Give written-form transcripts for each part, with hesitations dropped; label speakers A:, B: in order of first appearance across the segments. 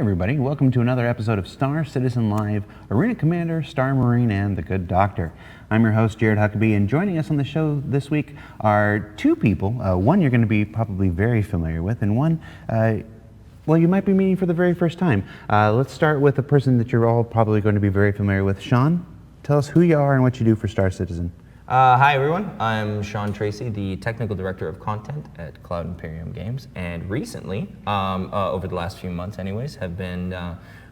A: everybody. Welcome to another episode of Star Citizen Live, Arena Commander, Star Marine, and the Good Doctor. I'm your host, Jared Huckabee, and joining us on the show this week are two people. One you're going to be probably very familiar with, and one, well, you might be meeting for the very first time. Let's start with a person that you're all probably going to be very familiar with. Sean, tell us who you are and what you do for Star Citizen.
B: Hi everyone, I'm Sean Tracy, the Technical Director of Content at Cloud Imperium Games, and recently, over the last few months anyways, have been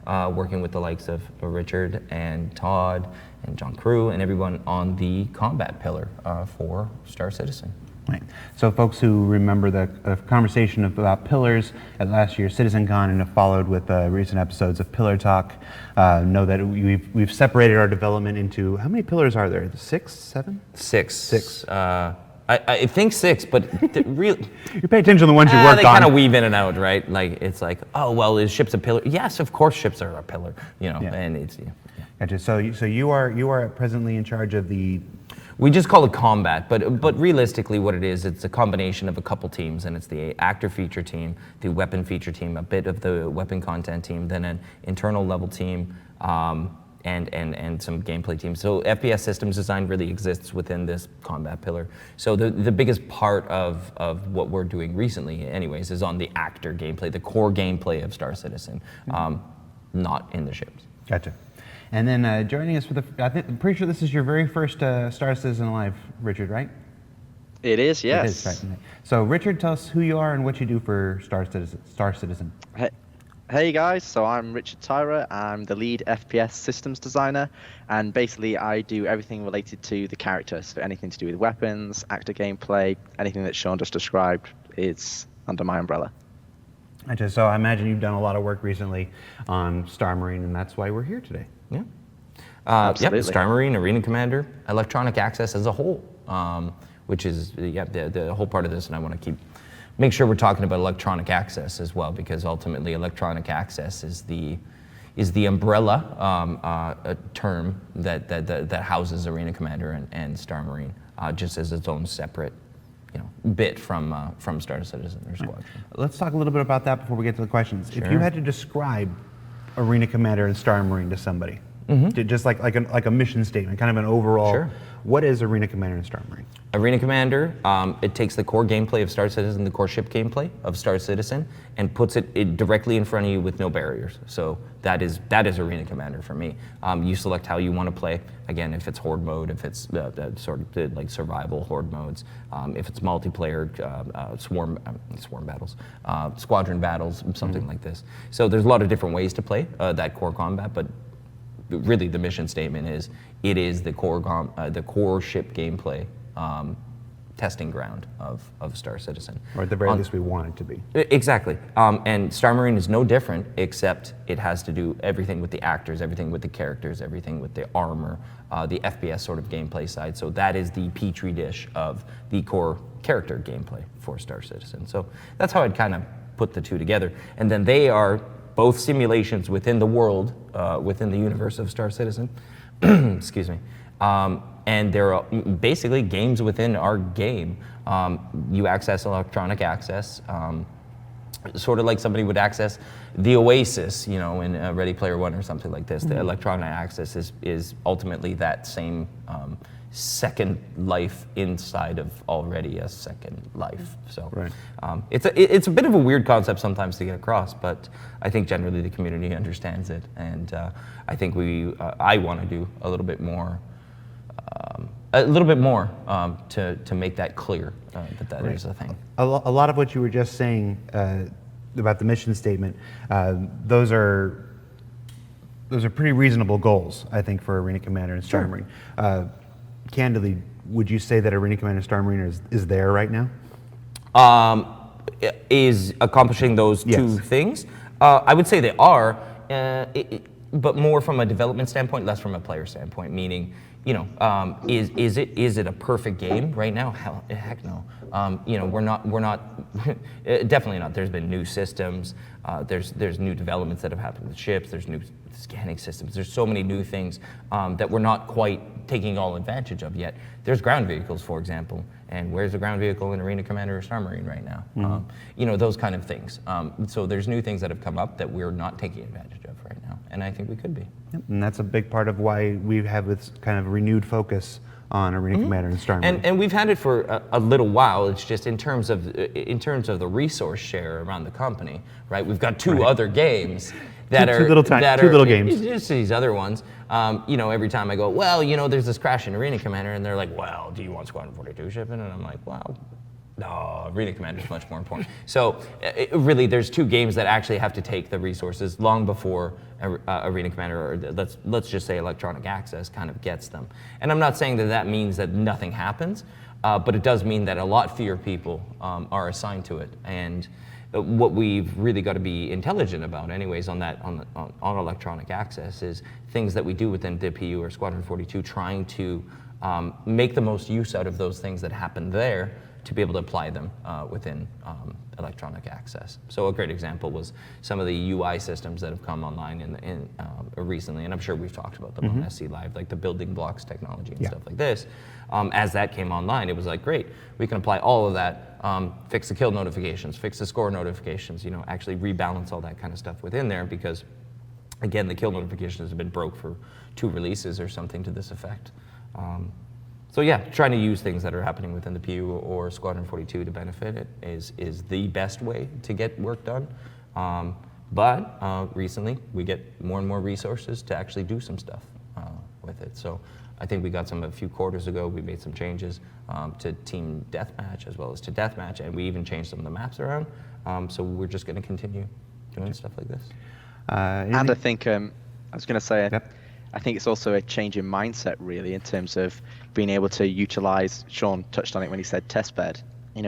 B: working with the likes of Richard and Todd and John Crew and everyone on the combat pillar for Star Citizen.
A: Right. So folks who remember the conversation about pillars at last year's CitizenCon and have followed with recent episodes of Pillar Talk know that we've separated our development into, how many pillars are there? 6, 7?
B: Six. I think 6, but really...
A: You pay attention to the ones you work on.
B: They kind of weave in and out, right? Like, it's like, oh, well, is ships a pillar? Yes, of course ships are a pillar, you know, and it's... Yeah.
A: Gotcha. So you are presently in charge of the...
B: We just call it combat, but realistically what it is, it's a combination of a couple teams, and it's the actor feature team, the weapon feature team, a bit of the weapon content team, then an internal level team, and some gameplay teams. So FPS systems design really exists within this combat pillar. So the biggest part of what we're doing recently anyways is on the actor gameplay, the core gameplay of Star Citizen, not in the ships.
A: Gotcha. And then joining us for I'm pretty sure this is your very first Star Citizen Live, Richard, right?
C: It is, yes.
A: It is, right. So Richard, tell us who you are and what you do for Star Citizen.
C: Hey guys, so I'm Richard Tyrer. I'm the lead FPS systems designer, and basically I do everything related to the character. So anything to do with weapons, actor gameplay, anything that Sean just described is under my umbrella.
A: So I imagine you've done a lot of work recently on Star Marine, and that's why we're here today.
B: Yeah.
C: Absolutely.
B: Star Marine, Arena Commander, electronic access as a whole, which is the whole part of this, and I want to make sure we're talking about electronic access as well, because ultimately electronic access is the umbrella term that houses Arena Commander and Star Marine, just as its own separate bit from Star Citizen or Squadron.
A: Let's talk a little bit about that before we get to the questions.
B: Sure.
A: If you had to describe Arena Commander and Star Marine to somebody, just like a mission statement, kind of an overall,
B: Sure.
A: What is Arena Commander and Star Marine?
B: Arena Commander, it takes the core gameplay of Star Citizen, the core ship gameplay of Star Citizen, and puts it directly in front of you with no barriers. So that is Arena Commander for me. You select how you want to play. Again, if it's horde mode, if it's sort of like survival horde modes, if it's multiplayer, swarm battles, squadron battles, something like this. So there's a lot of different ways to play that core combat, but really the mission statement is it is the core ship gameplay testing ground of Star Citizen.
A: Or at the very least we want it to be.
B: Exactly. And Star Marine is no different, except it has to do everything with the actors, everything with the characters, everything with the armor, the FPS sort of gameplay side. So that is the petri dish of the core character gameplay for Star Citizen. So that's how I'd kind of put the two together. And then they are both simulations within the world, within the universe of Star Citizen. Excuse me. And there are basically games within our game. You access electronic access, sort of like somebody would access the Oasis, in Ready Player One or something like this. The electronic access is ultimately that same second life inside of already a second life. So
A: right.
B: It's a bit of a weird concept sometimes to get across, but I think generally the community understands it, and I think I want to do a little bit more to make that clear that
A: right.
B: is a thing.
A: A lot of what you were just saying about the mission statement, those are pretty reasonable goals, I think, for Arena Commander and Star Marine. Candidly, would you say that Arena Commander and Star Marine is there right now?
B: Is accomplishing those two things? I would say they are. but more from a development standpoint, less from a player standpoint. Meaning, is it a perfect game right now? Heck no. We're not definitely not. There's been new systems. There's new developments that have happened with ships. There's new scanning systems. There's so many new things that we're not quite taking all advantage of yet. There's ground vehicles, for example, and where's the ground vehicle in Arena Commander or Star Marine right now? Those kind of things. So there's new things that have come up that we're not taking advantage of right now, and I think we could be.
A: Yep. And that's a big part of why we have this kind of renewed focus on Arena Commander and Star Marine.
B: And we've had it for a little while. It's just in terms of the resource share around the company, right? We've got two other games that
A: two little games.
B: Just these other ones. Every time I go, well, there's this crash in Arena Commander, and they're like, well, do you want Squadron 42 shipping? And I'm like, well, no, Arena Commander is much more important. So really, there's two games that actually have to take the resources long before Arena Commander, or let's just say Electronic Access, kind of gets them. And I'm not saying that means that nothing happens, but it does mean that a lot fewer people are assigned to it. And what we've really got to be intelligent about, anyways, on Electronic Access is things that we do within DPU or Squadron 42, trying to make the most use out of those things that happen there, to be able to apply them within Electronic Access. So a great example was some of the UI systems that have come online recently, and I'm sure we've talked about them on SC Live, like the building blocks technology and stuff like this. As that came online, it was like, great, we can apply all of that, fix the kill notifications, fix the score notifications, actually rebalance all that kind of stuff within there, because again, the kill notifications have been broke for 2 releases or something to this effect. So yeah, trying to use things that are happening within the PU or Squadron 42 to benefit it is the best way to get work done. But recently, we get more and more resources to actually do some stuff with it. So I think we got a few quarters ago, we made some changes to team deathmatch as well as to deathmatch, and we even changed some of the maps around. So we're just going to continue doing stuff like this.
C: And I think, I was going to say, I think it's also a change in mindset, really, in terms of being able to utilize, Sean touched on it when he said testbed,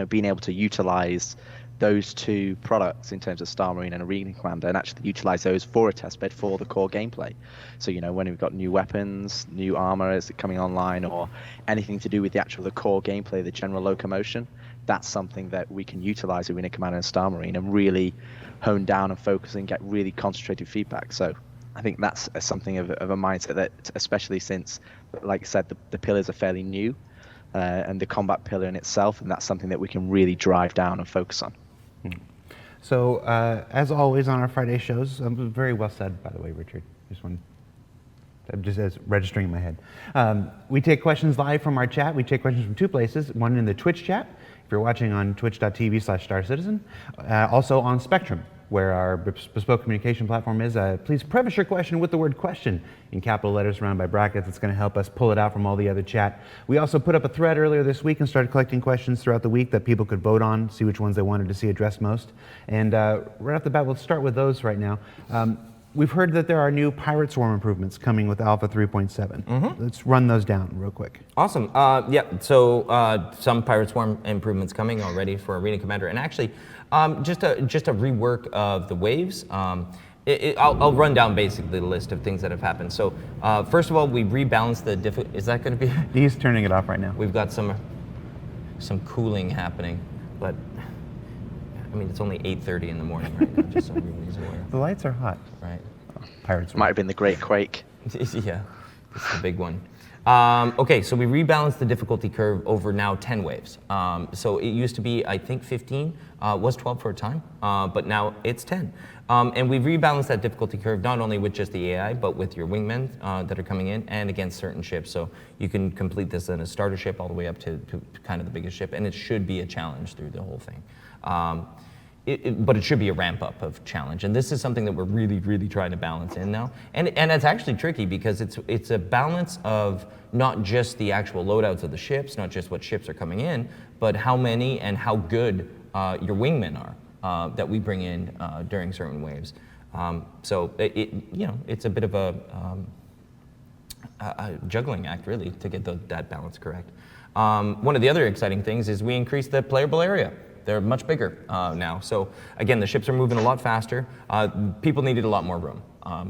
C: being able to utilize those two products in terms of Star Marine and Arena Commander, and actually utilize those for a testbed for the core gameplay. So, when we've got new weapons, new armor is coming online, or anything to do with the core gameplay, the general locomotion, that's something that we can utilize Arena Commander and Star Marine and really hone down and focus and get really concentrated feedback. So I think that's something of a mindset that, especially since, like I said, the pillars are fairly new, and the combat pillar in itself, and that's something that we can really drive down and focus on.
A: So, as always on our Friday shows, very well said, by the way, Richard. Just as registering in my head. We take questions live from our chat. We take questions from 2 places. One in the Twitch chat, if you're watching on twitch.tv/Star Citizen. Also on Spectrum, where our bespoke communication platform is. Please preface your question with the word question in capital letters surrounded by brackets. It's going to help us pull it out from all the other chat. We also put up a thread earlier this week and started collecting questions throughout the week that people could vote on, see which ones they wanted to see addressed most. And right off the bat, we'll start with those right now. We've heard that there are new Pirate Swarm improvements coming with Alpha 3.7. Let's run those down real quick.
B: Awesome. So some Pirate Swarm improvements coming already for Arena Commander, and actually just a rework of the waves. I'll run down basically the list of things that have happened. So first of all, we rebalanced the difficulty. Is that going to be?
A: He's turning it off right now.
B: We've got some cooling happening, but I mean, it's only 8:30 in the morning right now, just so everybody's aware.
A: The lights are hot.
B: Right.
A: Pirates.
C: Might have been the Great Quake.
B: Yeah, it's the big one. Okay, so we rebalanced the difficulty curve over now 10 waves. So it used to be, I think, 15, was 12 for a time, but now it's 10. And we've rebalanced that difficulty curve not only with just the AI, but with your wingmen that are coming in and against certain ships. So you can complete this in a starter ship all the way up to kind of the biggest ship, and it should be a challenge through the whole thing. But it should be a ramp up of challenge, and this is something that we're really, really trying to balance in now. And it's actually tricky because it's a balance of not just the actual loadouts of the ships, not just what ships are coming in, but how many and how good your wingmen are that we bring in during certain waves. So it's a bit of a juggling act really to get that balance correct. One of the other exciting things is we increased the playable area. They're much bigger now. So again, the ships are moving a lot faster. People needed a lot more room.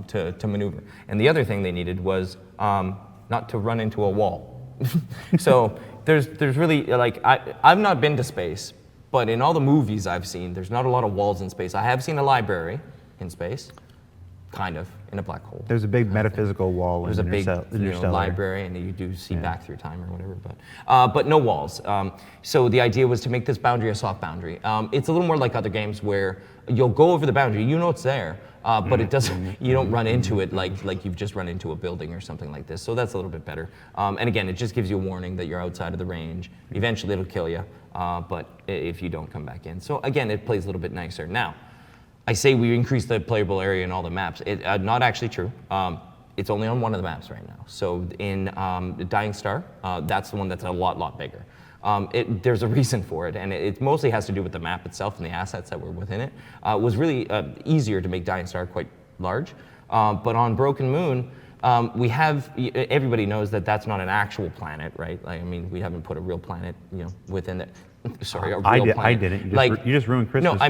B: to maneuver. And the other thing they needed was not to run into a wall. So there's really, like, I've not been to space, but in all the movies I've seen, there's not a lot of walls in space. I have seen a library in space, kind of, in a black hole.
A: There's a big metaphysical wall
B: There's
A: in
B: a big
A: Interstellar.
B: library, and you do see back through time or whatever, but no walls. So the idea was to make this boundary a soft boundary. It's a little more like other games where you'll go over the boundary, you know it's there, but it doesn't. You don't run into it like you've just run into a building or something like this. So that's a little bit better. And again, it just gives you a warning that you're outside of the range. Eventually, it'll kill you, but if you don't come back in. So again, it plays a little bit nicer. Now, I say we increased the playable area in all the maps. Not actually true. It's only on one of the maps right now. So in Dying Star, that's the one that's a lot bigger. There's a reason for it, and it mostly has to do with the map itself and the assets that were within it. It was really easier to make Dying Star quite large. But on Broken Moon, we have, everybody knows that that's not an actual planet, right? Like, I mean, we haven't put a real planet, within it. Sorry, a real planet.
A: I didn't. You just ruined Christmas.
B: No,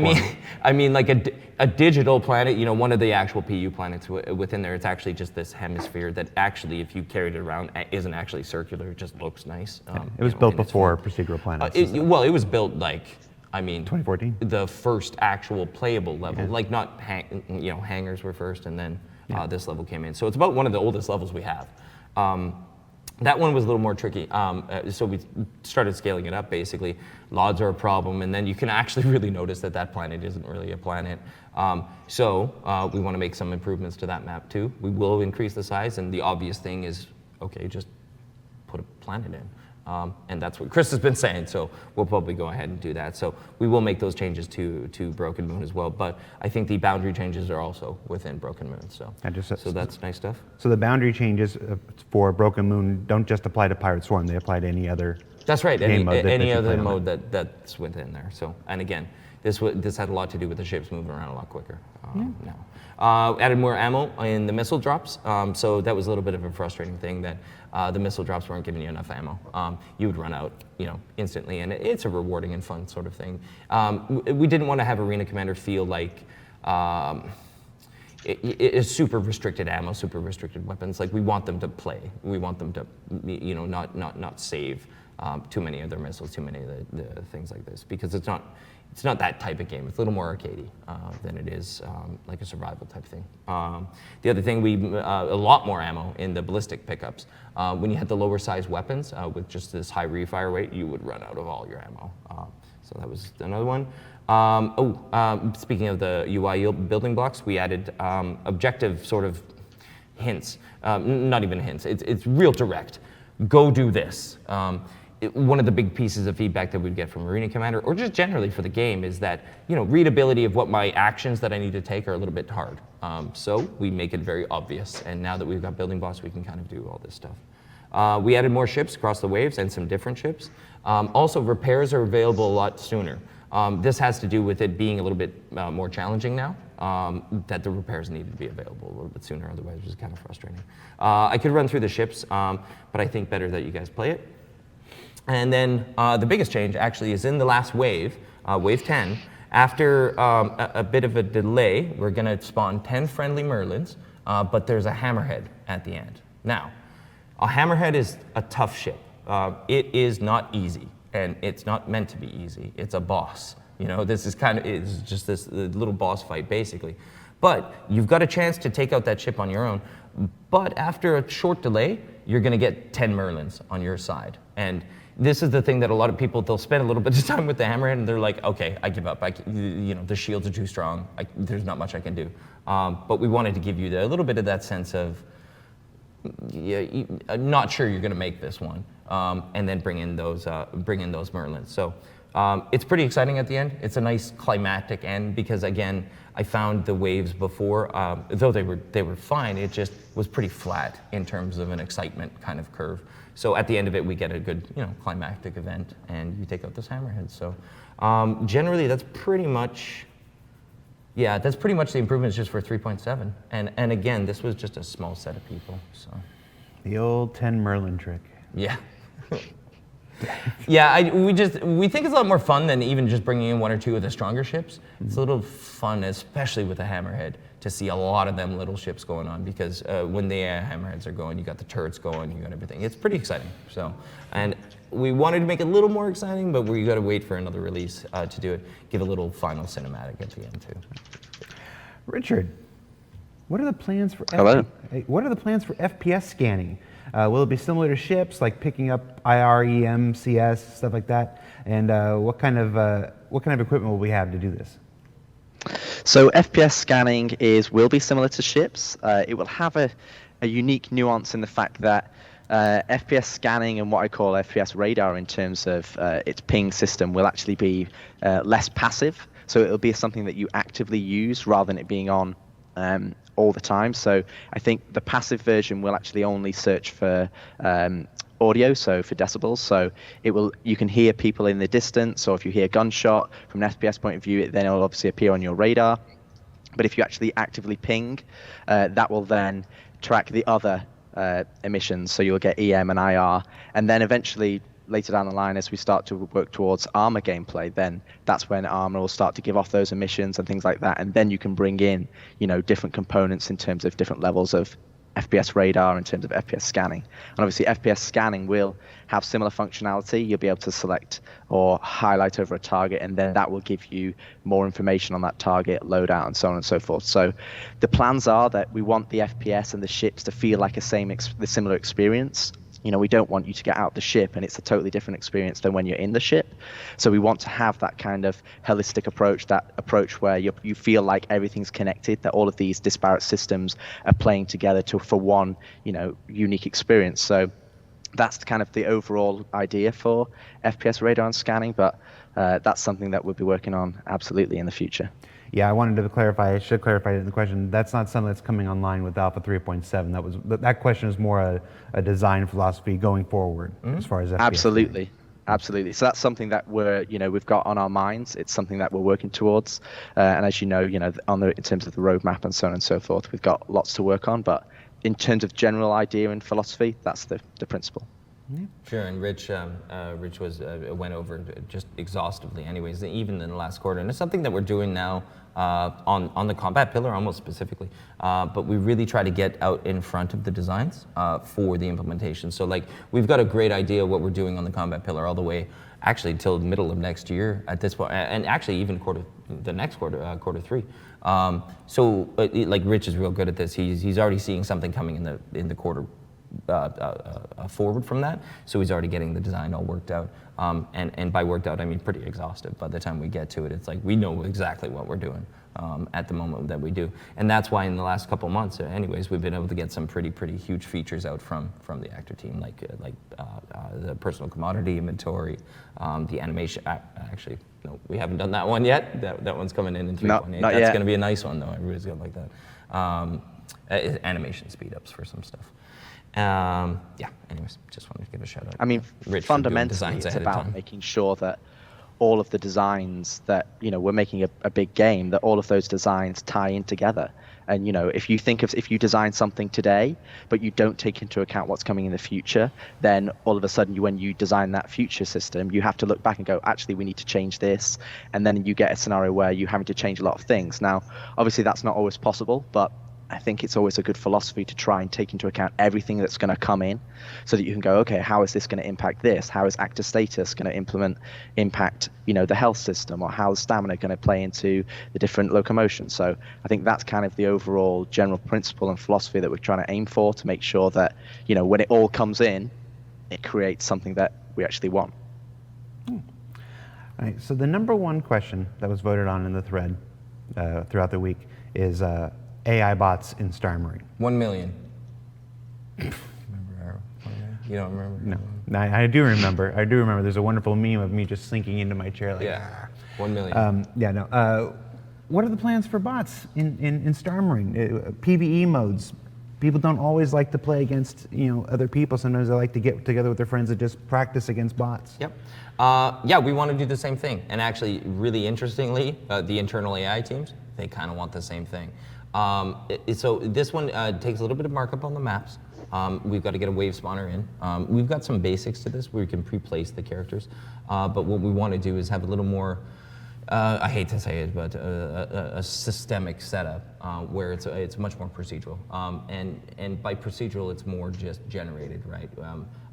B: I mean like a digital planet. One of the actual PU planets within there. It's actually just this hemisphere that actually, if you carried it around, isn't actually circular. It just looks nice.
A: It was built before procedural planets.
B: It was built 2014. The first actual playable level, like not hangars were first, and then this level came in. So it's about one of the oldest levels we have. That one was a little more tricky, so we started scaling it up, basically. LODs are a problem, and then you can actually really notice that planet isn't really a planet. So we want to make some improvements to that map too. We will increase the size, and the obvious thing is, okay, just put a planet in. And that's what Chris has been saying, so we'll probably go ahead and do that. So we will make those changes to Broken Moon as well, but I think the boundary changes are also within Broken Moon, so that's nice stuff.
A: So the boundary changes for Broken Moon don't just apply to Pirate Swarm, they apply to any other
B: That's right,
A: game mode
B: any other mode that's within there. So, and again, this had a lot to do with the ships moving around a lot quicker now. Added more ammo in the missile drops, so that was a little bit of a frustrating thing that the missile drops weren't giving you enough ammo. You would run out, instantly, and it's a rewarding and fun sort of thing. We didn't want to have Arena Commander feel like it's super restricted ammo, super restricted weapons. Like, we want them to play. We want them to, not save too many of their missiles, too many of the things like this, because it's not that type of game. It's a little more arcadey than it is like a survival type thing. The other thing, a lot more ammo in the ballistic pickups. When you had the lower size weapons with just this high refire rate, you would run out of all your ammo. So that was another one. Speaking of the UI building blocks, we added objective sort of hints. Not even hints, it's real direct. Go do this. One of the big pieces of feedback that we'd get from Arena Commander, or just generally for the game, is that readability of what my actions that I need to take are a little bit hard. So we make it very obvious, and now that we've got building blocks, we can kind of do all this stuff. We added more ships across the waves and some different ships. Also, repairs are available a lot sooner. This has to do with it being a little bit more challenging now, that the repairs need to be available a little bit sooner, otherwise it was kind of frustrating. I could run through the ships, but I think better that you guys play it. And then the biggest change actually is in the last wave, wave 10. After a bit of a delay, we're going to spawn 10 friendly Merlins, but there's a Hammerhead at the end. Now, a Hammerhead is a tough ship. It is not easy, and it's not meant to be easy. It's a boss. This is it's just this little boss fight, basically. But you've got a chance to take out that ship on your own. But after a short delay, you're going to get 10 Merlins on your side. And this is the thing that a lot of people, they'll spend a little bit of time with the Hammerhead, and they're like, okay, I give up. The shields are too strong. There's not much I can do. But we wanted to give you a little bit of that sense of, not sure you're going to make this one, and then bring in those Merlins. So it's pretty exciting at the end. It's a nice climactic end, because again, I found the waves before, though they were fine, it just was pretty flat in terms of an excitement kind of curve. So at the end of it, we get a good, climactic event, and you take out this Hammerhead. So generally, that's pretty much the improvements just for 3.7. And again, this was just a small set of people. So
A: the old 10 Merlin trick.
B: Yeah. Yeah, we think it's a lot more fun than even just bringing in one or two of the stronger ships. It's a little fun, especially with the Hammerhead, to see a lot of them little ships going on, because when the hammerheads are going, you got the turrets going, you got everything. It's pretty exciting. So, and we wanted to make it a little more exciting, but we got to wait for another release to do it. Give a little final cinematic at the end too.
A: Richard, what are the plans for
C: Hello.
A: What are the plans for FPS scanning? Will it be similar to ships, like picking up IR, EM, CS, stuff like that? And what kind of equipment will we have to do this?
C: So FPS scanning will be similar to ships. It will have a unique nuance in the fact that FPS scanning and what I call FPS radar in terms of its ping system will actually be less passive. So it'll be something that you actively use rather than it being on all the time. So I think the passive version will actually only search for audio, so for decibels. So you can hear people in the distance, or if you hear gunshot from an FPS point of view, then it'll obviously appear on your radar. But if you actually actively ping, that will then track the other emissions. So you'll get EM and IR, and then eventually later down the line, as we start to work towards armor gameplay, then that's when armor will start to give off those emissions and things like that. And then you can bring in, different components in terms of different levels of FPS radar, in terms of FPS scanning. And obviously FPS scanning will have similar functionality. You'll be able to select or highlight over a target, and then that will give you more information on that target, loadout, and so on and so forth. So the plans are that we want the FPS and the ships to feel like the similar experience. We don't want you to get out the ship and it's a totally different experience than when you're in the ship. So we want to have that kind of holistic approach, that approach where you feel like everything's connected, that all of these disparate systems are playing together for one, unique experience. So that's kind of the overall idea for FPS radar and scanning, but that's something that we'll be working on absolutely in the future.
A: Yeah, I wanted to clarify. I should clarify in the question. That's not something that's coming online with Alpha 3.7. That question is more a design philosophy going forward as far as FPS.
C: Absolutely. So that's something that we've got on our minds. It's something that we're working towards. And as you know, in terms of the roadmap and so on and so forth, we've got lots to work on. But in terms of general idea and philosophy, that's the principle.
A: Yeah.
B: Sure, and Rich went over just exhaustively anyways, even in the last quarter. And it's something that we're doing now on the combat pillar almost specifically. But we really try to get out in front of the designs for the implementation. So we've got a great idea of what we're doing on the combat pillar all the way actually till the middle of next year at this point, and actually even quarter three. So Rich is real good at this. He's already seeing something coming in the quarter forward from that, so he's already getting the design all worked out, and by worked out I mean pretty exhaustive. By the time we get to it, it's like we know exactly what we're doing at the moment that we do, and that's why in the last couple months anyways we've been able to get some pretty huge features out from the actor team, like the personal commodity inventory, the animation. Actually, no, we haven't done that one yet. That one's coming in 3.8. That's going to be a nice one though. Everybody's gonna like that. Animation speed ups for some stuff. Anyways, just wanted to give a shout out.
C: I mean,
B: Rich
C: fundamentally, it's about making sure that all of the designs that, we're making a big game, that all of those designs tie in together. And, if you design something today, but you don't take into account what's coming in the future, then all of a sudden, when you design that future system, you have to look back and go, actually, we need to change this. And then you get a scenario where you're having to change a lot of things. Now, obviously, that's not always possible, but I think it's always a good philosophy to try and take into account everything that's going to come in, so that you can go, okay, how is this going to impact this? How is actor status going to impact, the health system, or how is stamina going to play into the different locomotions? So I think that's kind of the overall general principle and philosophy that we're trying to aim for, to make sure that, when it all comes in, it creates something that we actually want.
A: All right, so the number one question that was voted on in the thread throughout the week is AI bots in Star Marine.
B: 1 million. Remember our 1 million? You don't remember?
A: No, I do remember. I do remember. There's a wonderful meme of me just sinking into my chair like.
B: Yeah. 1 million.
A: What are the plans for bots in Star Marine? PvE modes. People don't always like to play against other people. Sometimes they like to get together with their friends and just practice against bots.
B: Yep. We want to do the same thing. And actually, really interestingly, the internal AI teams, they kind of want the same thing. So this one takes a little bit of markup on the maps. We've got to get a wave spawner in. We've got some basics to this where we can pre-place the characters. But what we want to do is have a little more I hate to say it, but a systemic setup where it's much more procedural. And by procedural, it's more just generated, right?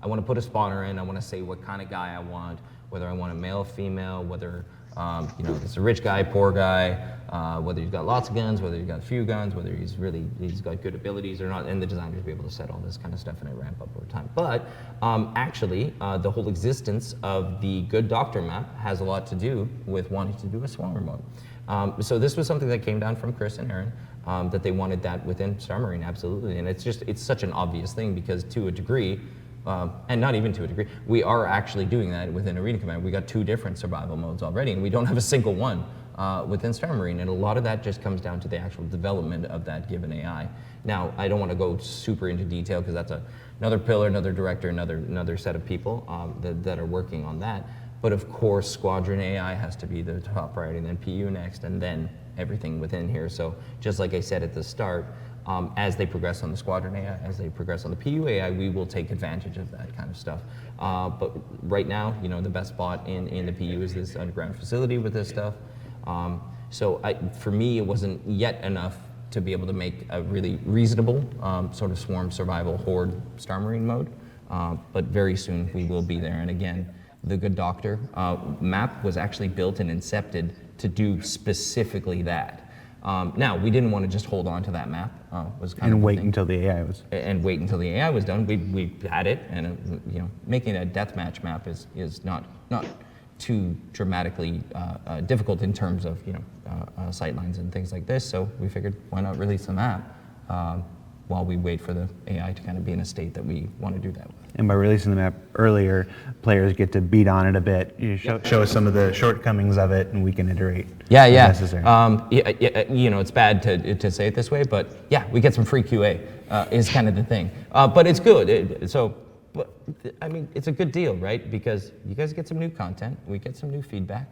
B: I want to put a spawner in. I want to say what kind of guy I want, whether I want a male, female, whether it's a rich guy, poor guy, whether he's got lots of guns, whether he's got a few guns, whether he's got good abilities or not, and the designers will be able to set all this kind of stuff and it ramp up over time. But actually, the whole existence of the Good Doctor map has a lot to do with wanting to do a swarm mode. So this was something that came down from Chris and Aaron, that they wanted that within Star Marine, absolutely. And it's such an obvious thing because to a degree, and not even to a degree, we are actually doing that within Arena Command. We got 2 different survival modes already, and we don't have a single one within Star Marine, and a lot of that just comes down to the actual development of that given AI. Now, I don't want to go super into detail because that's another pillar, another director, another set of people that are working on that. But of course, Squadron AI has to be the top priority, and then PU next, and then everything within here. So just like I said at the start, as they progress on the Squadron AI, as they progress on the PU AI, we will take advantage of that kind of stuff. But right now, the best spot in the PU is this underground facility with this stuff. So for me, it wasn't yet enough to be able to make a really reasonable sort of swarm survival horde Star Marine mode. But very soon we will be there. And again, the Good Doctor map was actually built and incepted to do specifically that. Now, we didn't want to just hold on to that map.
A: And wait until the AI was.
B: And wait until the AI was done. We had it, and making a deathmatch map is not too dramatically difficult in terms of sightlines and things like this. So we figured, why not release the map while we wait for the AI to kind of be in a state that we want to do that with.
A: And by releasing the map earlier, players get to beat on it a bit. You show us some of the shortcomings of it, and we can iterate.
B: Yeah.
A: Necessary.
B: It's bad to say it this way, but yeah, we get some free QA is kind of the thing. But it's good. It's a good deal, right? Because you guys get some new content, we get some new feedback.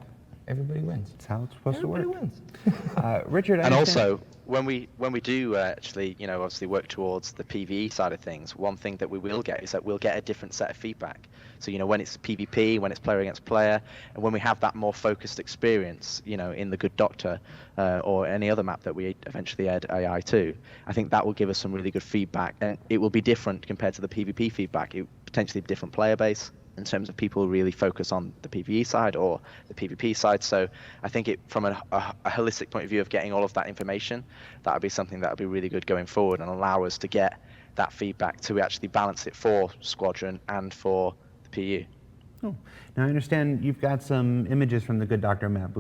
B: Everybody wins.
A: That's how it's supposed to work.
B: Everybody wins.
A: Richard,
C: and also, when we do actually, obviously work towards the PvE side of things, one thing that we will get is that we'll get a different set of feedback. So, when it's PvP, when it's player against player, and when we have that more focused experience, in the Good Doctor or any other map that we eventually add AI to, I think that will give us some really good feedback. And it will be different compared to the PvP feedback. It potentially a different player base in terms of people who really focus on the PvE side or the PvP side. So I think from a holistic point of view of getting all of that information, that would be something that would be really good going forward and allow us to get that feedback to actually balance it for Squadron and for the PU.
A: Oh. Now I understand you've got some images from the Good Doctor map.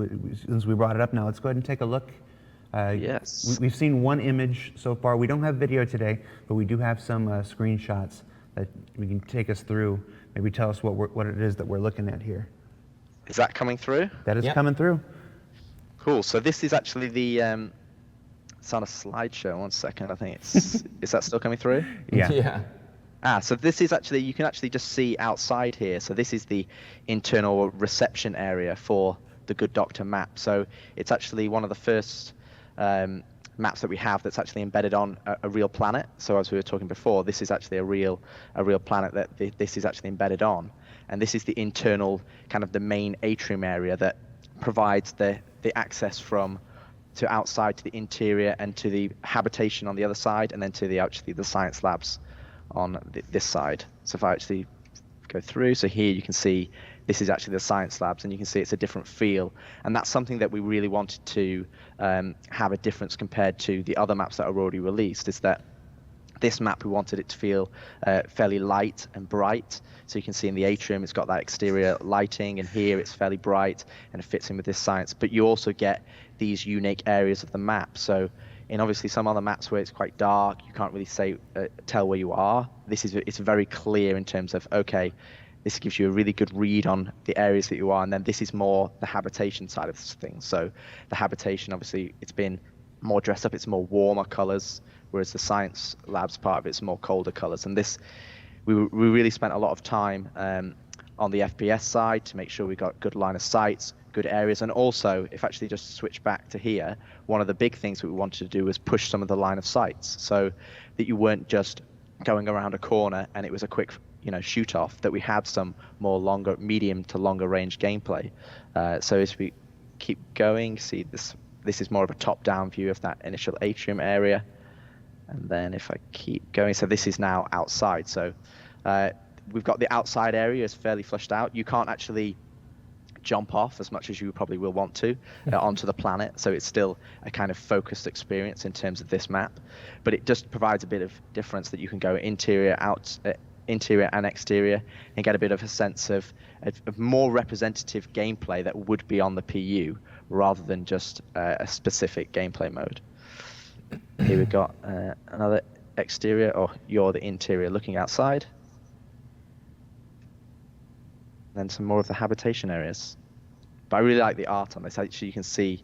A: Since we brought it up now, let's go ahead and take a look.
C: Yes.
A: We've seen one image so far. We don't have video today, but we do have some screenshots that we can take us through. Maybe tell us what it is that we're looking at here.
C: Is that coming through?
A: That is coming through.
C: Cool. So this is actually the it's on a slideshow. 1 second. I think it's is that still coming through?
B: Yeah.
C: So this is actually, you can actually just see outside here. So this is the internal reception area for the Good Doctor map. So it's actually one of the first maps that we have that's actually embedded on a real planet. So as we were talking before, this is actually a real planet that this is actually embedded on. And this is the internal, kind of the main atrium area that provides the access to outside to the interior and to the habitation on the other side, and then to the science labs on this side. So if I actually go through, so here you can see this is actually the science labs, and you can see it's a different feel. And that's something that we really wanted to have a difference compared to the other maps that are already released, is that this map, we wanted it to feel fairly light and bright. So you can see in the atrium, it's got that exterior lighting, and here it's fairly bright, and it fits in with this science. But you also get these unique areas of the map. So in obviously some other maps where it's quite dark, you can't really tell where you are. It's very clear in terms of, okay, this gives you a really good read on the areas that you are, and then this is more the habitation side of things. So the habitation, obviously, it's been more dressed up, it's more warmer colors, whereas the science labs part of it's more colder colors. And this, we really spent a lot of time on the FPS side to make sure we got good line of sights, good areas. And also, if actually just switch back to here, one of the big things that we wanted to do was push some of the line of sights, so that you weren't just going around a corner and it was a quick shoot off, that we had some more medium to longer range gameplay. So as we keep going, see this is more of a top-down view of that initial atrium area. And then if I keep going, so this is now outside. So we've got the outside area is fairly flushed out. You can't actually jump off as much as you probably will want to onto the planet. So it's still a kind of focused experience in terms of this map. But it just provides a bit of difference that you can go interior and exterior and get a bit of a sense of more representative gameplay that would be on the PU rather than just a specific gameplay mode. Here we've got another exterior, or you're the interior looking outside. Then some more of the habitation areas. But I really like the art on this. Actually, you can see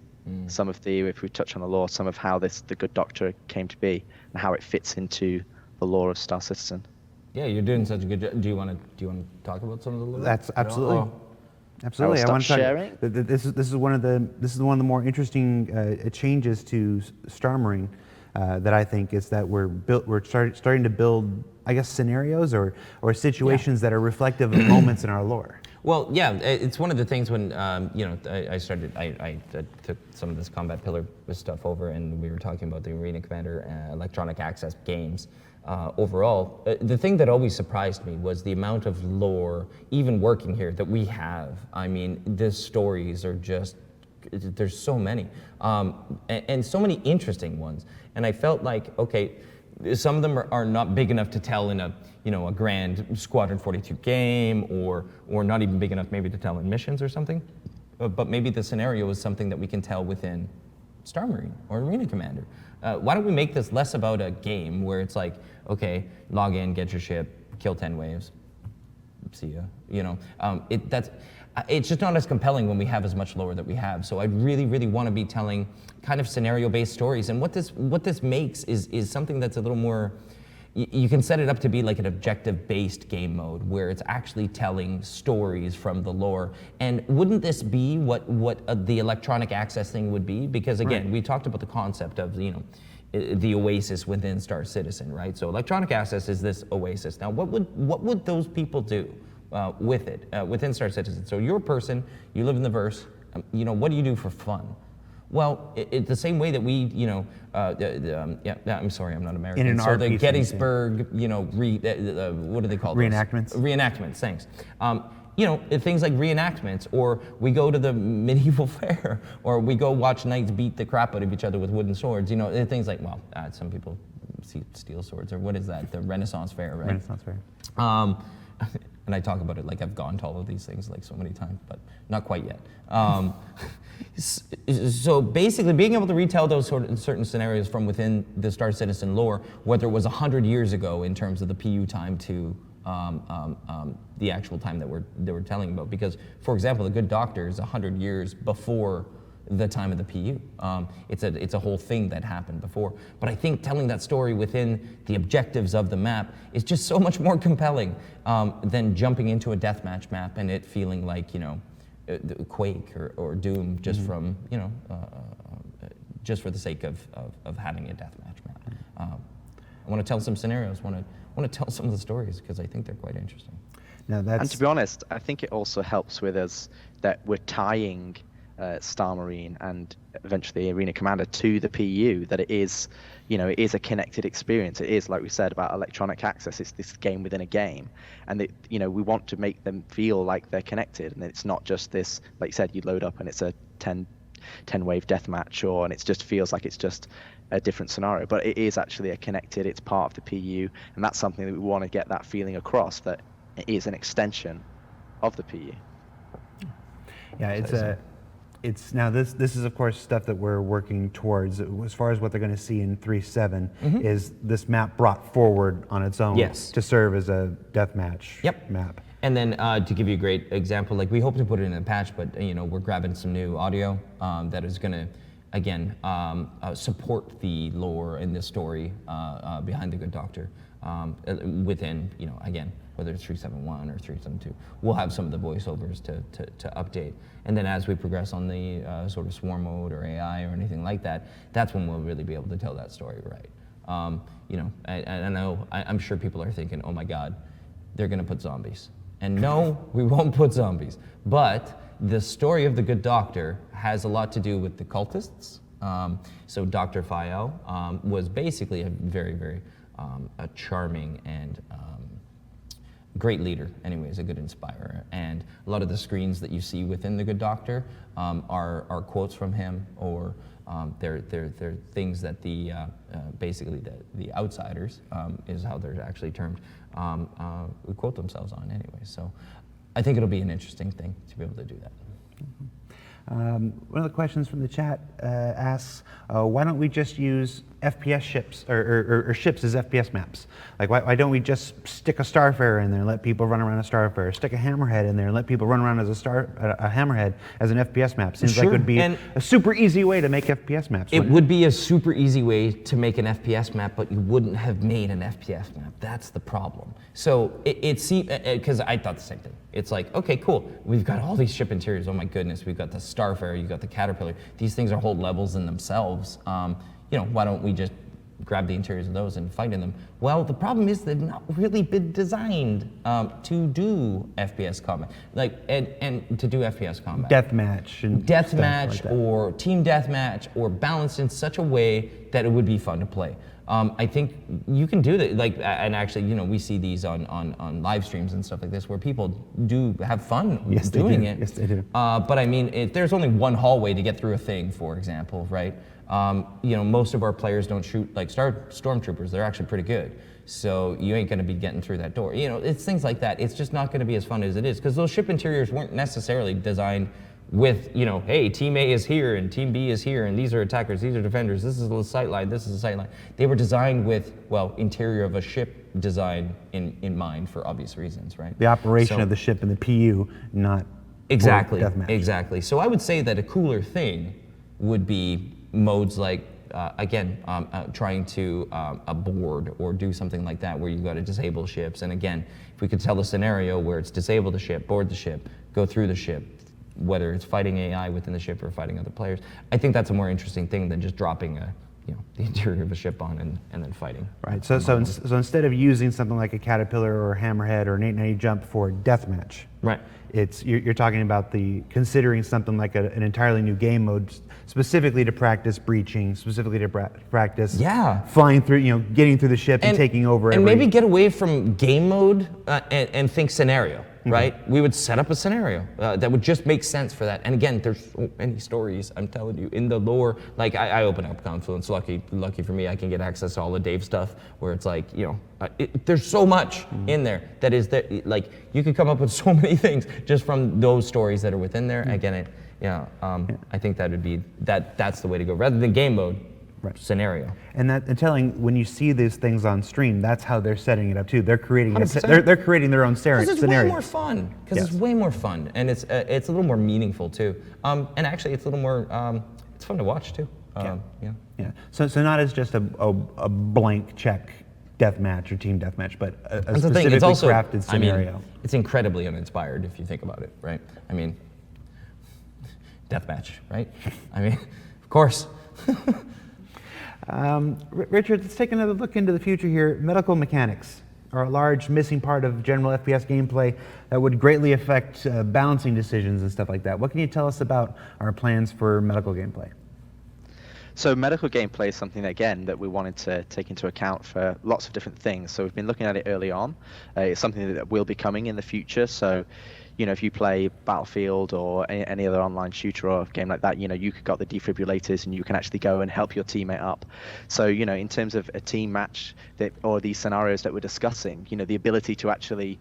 C: some of the, if we touch on the lore, some of how the Good Doctor came to be and how it fits into the lore of Star Citizen.
B: Yeah, you're doing such a good job. Do you want to talk about some of the lore?
A: That's absolutely.
B: Oh.
A: Absolutely,
C: I want to sharing.
A: This is one of the more interesting changes to Star Marine that I think is that we're starting to build, I guess, scenarios or situations that are reflective of moments in our lore.
B: Well, yeah, it's one of the things when I took some of this combat pillar stuff over, and we were talking about the Arena Commander electronic access games. Overall, the thing that always surprised me was the amount of lore, even working here, that we have. I mean, the stories are just, there's so many, and so many interesting ones. And I felt like, okay, some of them are not big enough to tell in a grand Squadron 42 game, or not even big enough maybe to tell in missions or something. But maybe the scenario is something that we can tell within Star Marine or Arena Commander. Why don't we make this less about a game where it's like, okay, log in, get your ship, kill 10 waves, see ya. It's just not as compelling when we have as much lore that we have. So I really, really want to be telling kind of scenario-based stories. And what this makes is something that's a little more, you can set it up to be like an objective-based game mode where it's actually telling stories from the lore. And wouldn't this be what the electronic access thing would be? Because again, we talked about the concept of the oasis within Star Citizen, right? So electronic access is this oasis. Now, what would those people do with it within Star Citizen? So you're a person, you live in the verse. What do you do for fun? Well, it's the same way that we, I'm sorry, I'm not American.
A: In an
B: so the
A: RPG
B: Gettysburg, what do they call those?
A: Reenactments.
B: Reenactments, thanks. Things like reenactments, or we go to the medieval fair, or we go watch knights beat the crap out of each other with wooden swords. Things like, some people see steel swords, or what is that? The Renaissance fair, right?
A: Renaissance fair.
B: And I talk about it like I've gone to all of these things like so many times, but not quite yet. So basically, being able to retell those certain scenarios from within the Star Citizen lore, whether it was 100 years ago in terms of the PU time to the actual time that they were telling about. Because, for example, the Good Doctor is 100 years before the time of the PU. It's a whole thing that happened before. But I think telling that story within the objectives of the map is just so much more compelling than jumping into a deathmatch map and it feeling like, Quake or Doom just from, just for the sake of having a deathmatch map. I want to tell some scenarios, want to tell some of the stories because I think they're quite interesting.
C: And to be honest, I think it also helps with us that we're tying Star Marine and eventually Arena Commander to the PU, that it is a connected experience. It is, like we said, about electronic access. It's this game within a game, and we want to make them feel like they're connected, and it's not just this, like you said, you load up and it's a 10 wave deathmatch, and it just feels like it's just a different scenario. But it is actually it's part of the PU, and that's something that we want to get that feeling across, that it is an extension of the PU.
A: Yeah, it's now this is of course stuff that we're working towards as far as what they're going to see in 3.7 is this map brought forward on its own to serve as a deathmatch map.
B: And then to give you a great example, like we hope to put it in a patch, but we're grabbing some new audio that is going to again support the lore and the story behind the Good Doctor within again, whether it's 3.7.1 or 3.7.2, we'll have some of the voiceovers to update. And then as we progress on the sort of swarm mode or AI or anything like that, that's when we'll really be able to tell that story right. I know, I'm sure people are thinking, oh my God, they're gonna put zombies. And no, we won't put zombies. But The story of the Good Doctor has a lot to do with the cultists. So Dr. Fael was basically a very, very a charming and great leader, anyways, a good inspirer. And a lot of the screens that you see within the Good Doctor are quotes from him, or they're things that the basically the outsiders is how they're actually termed, quote themselves on, anyways. So I think it'll be an interesting thing to be able to do that.
A: One of the questions from the chat asks, why don't we just use FPS ships or ships as FPS maps? Like, why don't we just stick a Starfarer in there and let people run around a Starfarer? Stick a Hammerhead in there and let people run around as a Hammerhead as an FPS map? Seems like it would be a super easy way to make FPS maps.
B: It would be a super easy way to make an FPS map, but you wouldn't have made an FPS map. That's the problem. So because I thought the same thing. It's like, okay, cool. We've got all these ship interiors. Oh my goodness, we've got the Starfarer, you've got the Caterpillar. These things are whole levels in themselves. Why don't we just grab the interiors of those and fight in them? Well, the problem is they've not really been designed to do FPS combat, and to do FPS combat.
A: Deathmatch
B: or team deathmatch, or balanced in such a way that it would be fun to play. I think you can do that, and actually, we see these on live streams and stuff like this, where people do have fun doing it.
A: Yes, they do.
B: But I mean, there's only one hallway to get through a thing, for example, right? Most of our players don't shoot like stormtroopers. They're actually pretty good. So you ain't going to be getting through that door. It's things like that. It's just not going to be as fun as it is, because those ship interiors weren't necessarily designed with, hey, team A is here and team B is here, and these are attackers, these are defenders, this is the sight line, this is the sight line. They were designed with, interior of a ship design in mind, for obvious reasons, right?
A: The operation of the ship and the PU, not
B: exactly
A: deathmatch.
B: Exactly. So I would say that a cooler thing would be modes like trying to board or do something like that, where you've got to disable ships. And again, if we could tell the scenario where it's disable the ship, board the ship, go through the ship, whether it's fighting AI within the ship or fighting other players, I think that's a more interesting thing than just dropping the interior of a ship on and then fighting.
A: Right. So instead of using something like a Caterpillar or a Hammerhead or an 890 jump for deathmatch,
B: right?
A: You're talking about considering something like an entirely new game mode, specifically to practice breaching, specifically to practice flying through, getting through the ship and taking over.
B: And maybe get away from game mode and think scenario. Right? We would set up a scenario that would just make sense for that. And again, there's so many stories, I'm telling you, in the lore. Like, I open up Confluence, lucky for me, I can get access to all the Dave stuff, where it's like, there's so much in there that is that, like, you could come up with so many things just from those stories that are within there. Again, I think that would be, that's the way to go, rather than game mode. Right. Scenario.
A: And telling, when you see these things on stream, that's how they're setting it up too. They're creating they're creating their own scenario.
B: Because it's way more fun. It's way more fun, and it's a little more meaningful too. And actually, it's a little more it's fun to watch too.
A: Yeah. So not as just a blank check deathmatch or team deathmatch, but a specifically crafted scenario.
B: I mean, it's incredibly uninspired if you think about it, right? I mean, deathmatch, right? I mean, of course.
A: Richard, let's take another look into the future here. Medical mechanics are a large missing part of general FPS gameplay that would greatly affect balancing decisions and stuff like that. What can you tell us about our plans for medical gameplay?
C: So medical gameplay is something, again, that we wanted to take into account for lots of different things. So we've been looking at it early on. It's something that will be coming in the future. So if you play Battlefield or any other online shooter or game like that, you've got the defibrillators and you can actually go and help your teammate up. So, in terms of a team match or these scenarios that we're discussing, the ability to actually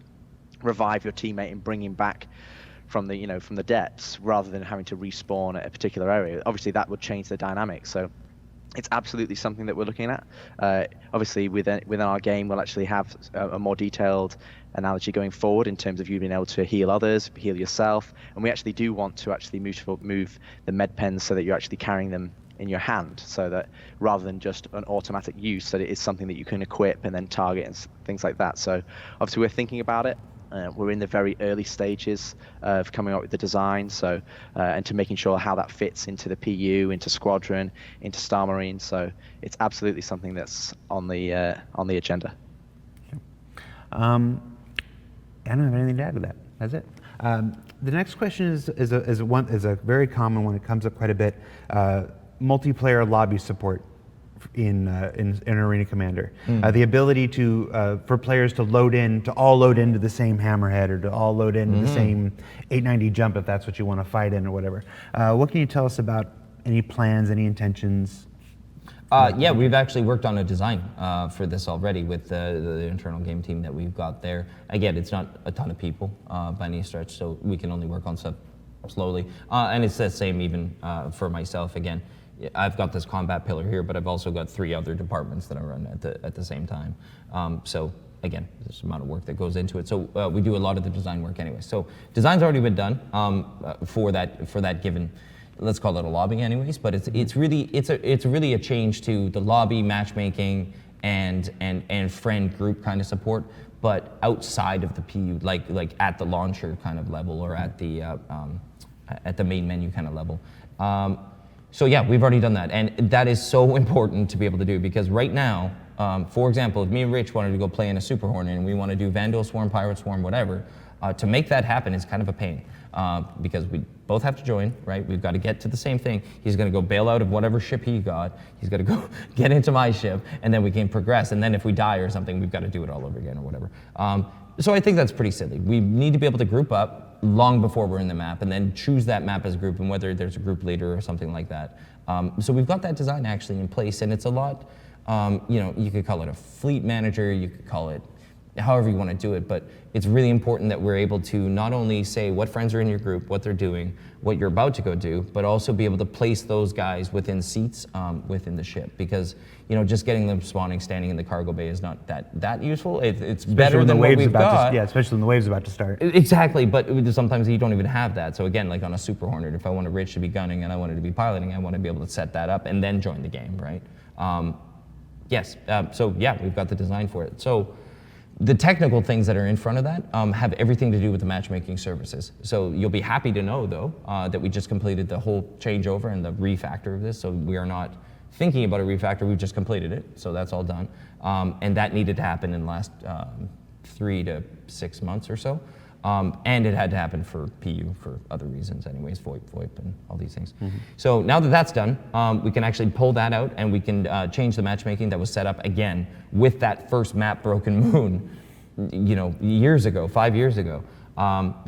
C: revive your teammate and bring him back from the depths, rather than having to respawn at a particular area, obviously that would change the dynamic. So it's absolutely something that we're looking at. Obviously, within our game, we'll actually have a more detailed analogy going forward in terms of you being able to heal others, heal yourself, and we actually do want to actually move the med pens so that you're actually carrying them in your hand, so that rather than just an automatic use, that it is something that you can equip and then target and things like that. So obviously we're thinking about it. We're in the very early stages of coming up with the design, and to making sure how that fits into the PU, into Squadron, into Star Marine. So it's absolutely something that's on the agenda.
A: I don't have anything to add to that. That's it. The next question is a very common one. It comes up quite a bit. Multiplayer lobby support in Arena Commander. The ability for players to all load into the same hammerhead, or to all load into the same 890 jump if that's what you want to fight in or whatever. What can you tell us about any plans, any intentions?
B: Yeah, we've actually worked on a design for this already with the internal game team that we've got there. Again, it's not a ton of people by any stretch, so we can only work on stuff slowly. And it's the same even for myself. Again, I've got this combat pillar here, but I've also got 3 other departments that I run at the same time. So again, there's a amount of work that goes into it. So we do a lot of the design work anyway. So design's already been done for that given, let's call it a lobby anyways, but it's really a change to the lobby matchmaking and friend group kind of support, but outside of the PU, like at the launcher kind of level, or at the main menu kind of level. So yeah, we've already done that, and that is so important to be able to do, because right now, for example, if me and Rich wanted to go play in a Super Hornet and we want to do Vandal Swarm, Pirate Swarm, whatever, to make that happen is kind of a pain, because we both have to join, right? We've got to get to the same thing. He's going to go bail out of whatever ship he got. He's got to go get into my ship, and then we can progress. And then if we die or something, we've got to do it all over again or whatever. So I think that's pretty silly. We need to be able to group up long before we're in the map, and then choose that map as a group, and whether there's a group leader or something like that. So we've got that design actually in place, and it's a lot, you could call it a fleet manager, you could call it however you want to do it, but it's really important that we're able to not only say what friends are in your group, what they're doing, what you're about to go do, but also be able to place those guys within seats within the ship, because just getting them spawning, standing in the cargo bay is not that useful. It's better than what we've got.
A: Yeah, especially when the wave's about to start.
B: Exactly, but sometimes you don't even have that. So again, like on a Super Hornet, if I wanted Rich to be gunning and I wanted to be piloting, I want to be able to set that up and then join the game, right? Yes, so yeah, we've got the design for it. So the technical things that are in front of that have everything to do with the matchmaking services. So you'll be happy to know, though, that we just completed the whole changeover and the refactor of this. So we are not thinking about a refactor, we've just completed it. So that's all done. And that needed to happen in the last 3 to 6 months or so. And it had to happen for PU for other reasons anyways, VoIP, and all these things. So now that that's done, we can actually pull that out, and we can change the matchmaking that was set up again with that first map, Broken Moon, years ago, 5 years ago.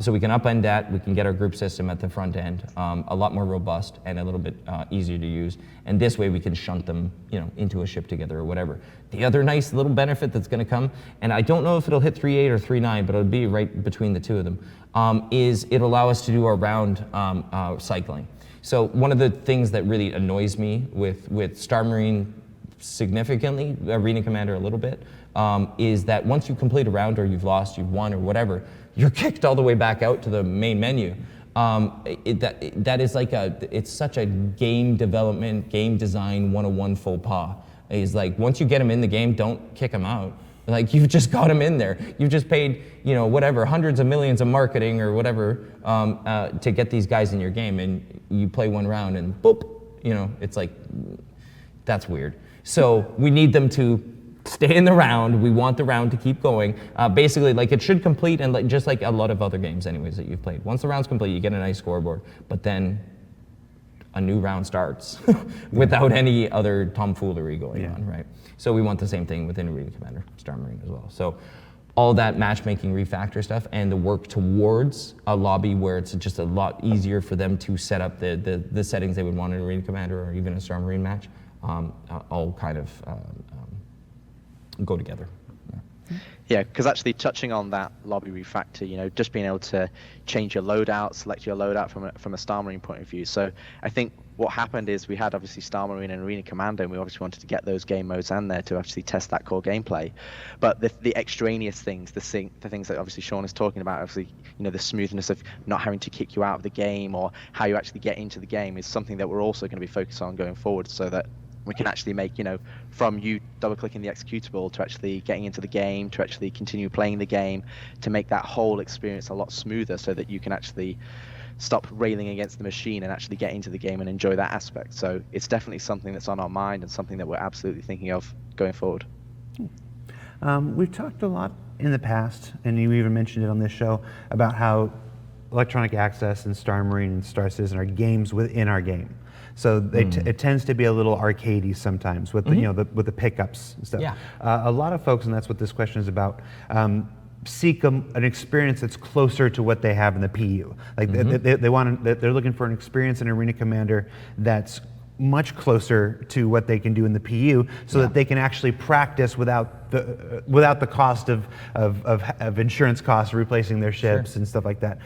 B: So we can upend that, we can get our group system at the front end a lot more robust and a little bit easier to use. And this way we can shunt them, into a ship together or whatever. The other nice little benefit that's going to come, and I don't know if it'll hit 3.8 or 3.9, but it'll be right between the two of them, is it'll allow us to do our round cycling. So one of the things that really annoys me with Star Marine significantly, Arena Commander a little bit, is that once you complete a round, or you've lost, you've won, or whatever, you're kicked all the way back out to the main menu. That is it's such a game development, game design 101 faux pas. Is like, once you get them in the game, don't kick them out. Like, you've just got them in there. You've just paid, whatever, hundreds of millions of marketing or whatever to get these guys in your game, and you play one round and boop, it's like, that's weird. So we need them to stay in the round. We want the round to keep going. Basically, like, it should complete, and just like a lot of other games anyways that you've played. Once the round's complete, you get a nice scoreboard, but then a new round starts without any other tomfoolery going on, right? So we want the same thing within Arena Commander, Star Marine as well. So all that matchmaking refactor stuff and the work towards a lobby where it's just a lot easier for them to set up the settings they would want in Arena Commander or even a Star Marine match, all kind of go together.
C: Yeah, because actually touching on that lobby refactor, just being able to change your loadout, select your loadout from a Star Marine point of view. So I think what happened is we had obviously Star Marine and Arena Commander, and we obviously wanted to get those game modes in there to actually test that core gameplay. But the extraneous things, the things that obviously Sean is talking about, obviously, the smoothness of not having to kick you out of the game or how you actually get into the game is something that we're also going to be focused on going forward, so that we can actually make, from you double-clicking the executable to actually getting into the game, to actually continue playing the game, to make that whole experience a lot smoother so that you can actually stop railing against the machine and actually get into the game and enjoy that aspect. So it's definitely something that's on our mind and something that we're absolutely thinking of going forward.
A: We've talked a lot in the past, and you even mentioned it on this show, about how Electronic Access and Star Marine and Star Citizen are games within our game. So it tends to be a little arcadey sometimes with the, with the pickups and stuff.
B: Yeah.
A: A lot of folks, and that's what this question is about, seek an experience that's closer to what they have in the PU. Like they're looking for an experience in Arena Commander that's much closer to what they can do in the PU, so that they can actually practice without the cost of insurance costs, replacing their ships and stuff like that.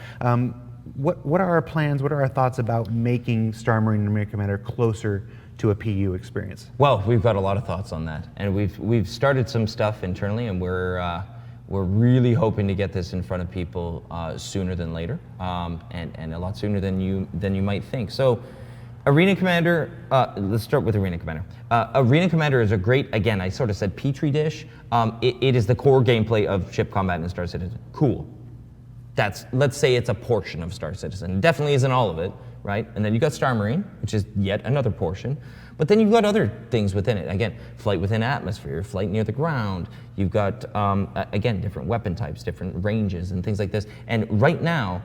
A: What are our plans? What are our thoughts about making Star Marine and Arena Commander closer to a PU experience?
B: Well, we've got a lot of thoughts on that, and we've started some stuff internally, and we're really hoping to get this in front of people sooner than later, and a lot sooner than you might think. So, Arena Commander. Let's start with Arena Commander. Arena Commander is a great, again, I sort of said petri dish. It is the core gameplay of ship combat in Star Citizen. Cool. Let's say it's a portion of Star Citizen. It definitely isn't all of it, right? And then you got Star Marine, which is yet another portion. But then you've got other things within it. Again, flight within atmosphere, flight near the ground. You've got, again, different weapon types, different ranges, and things like this. And right now,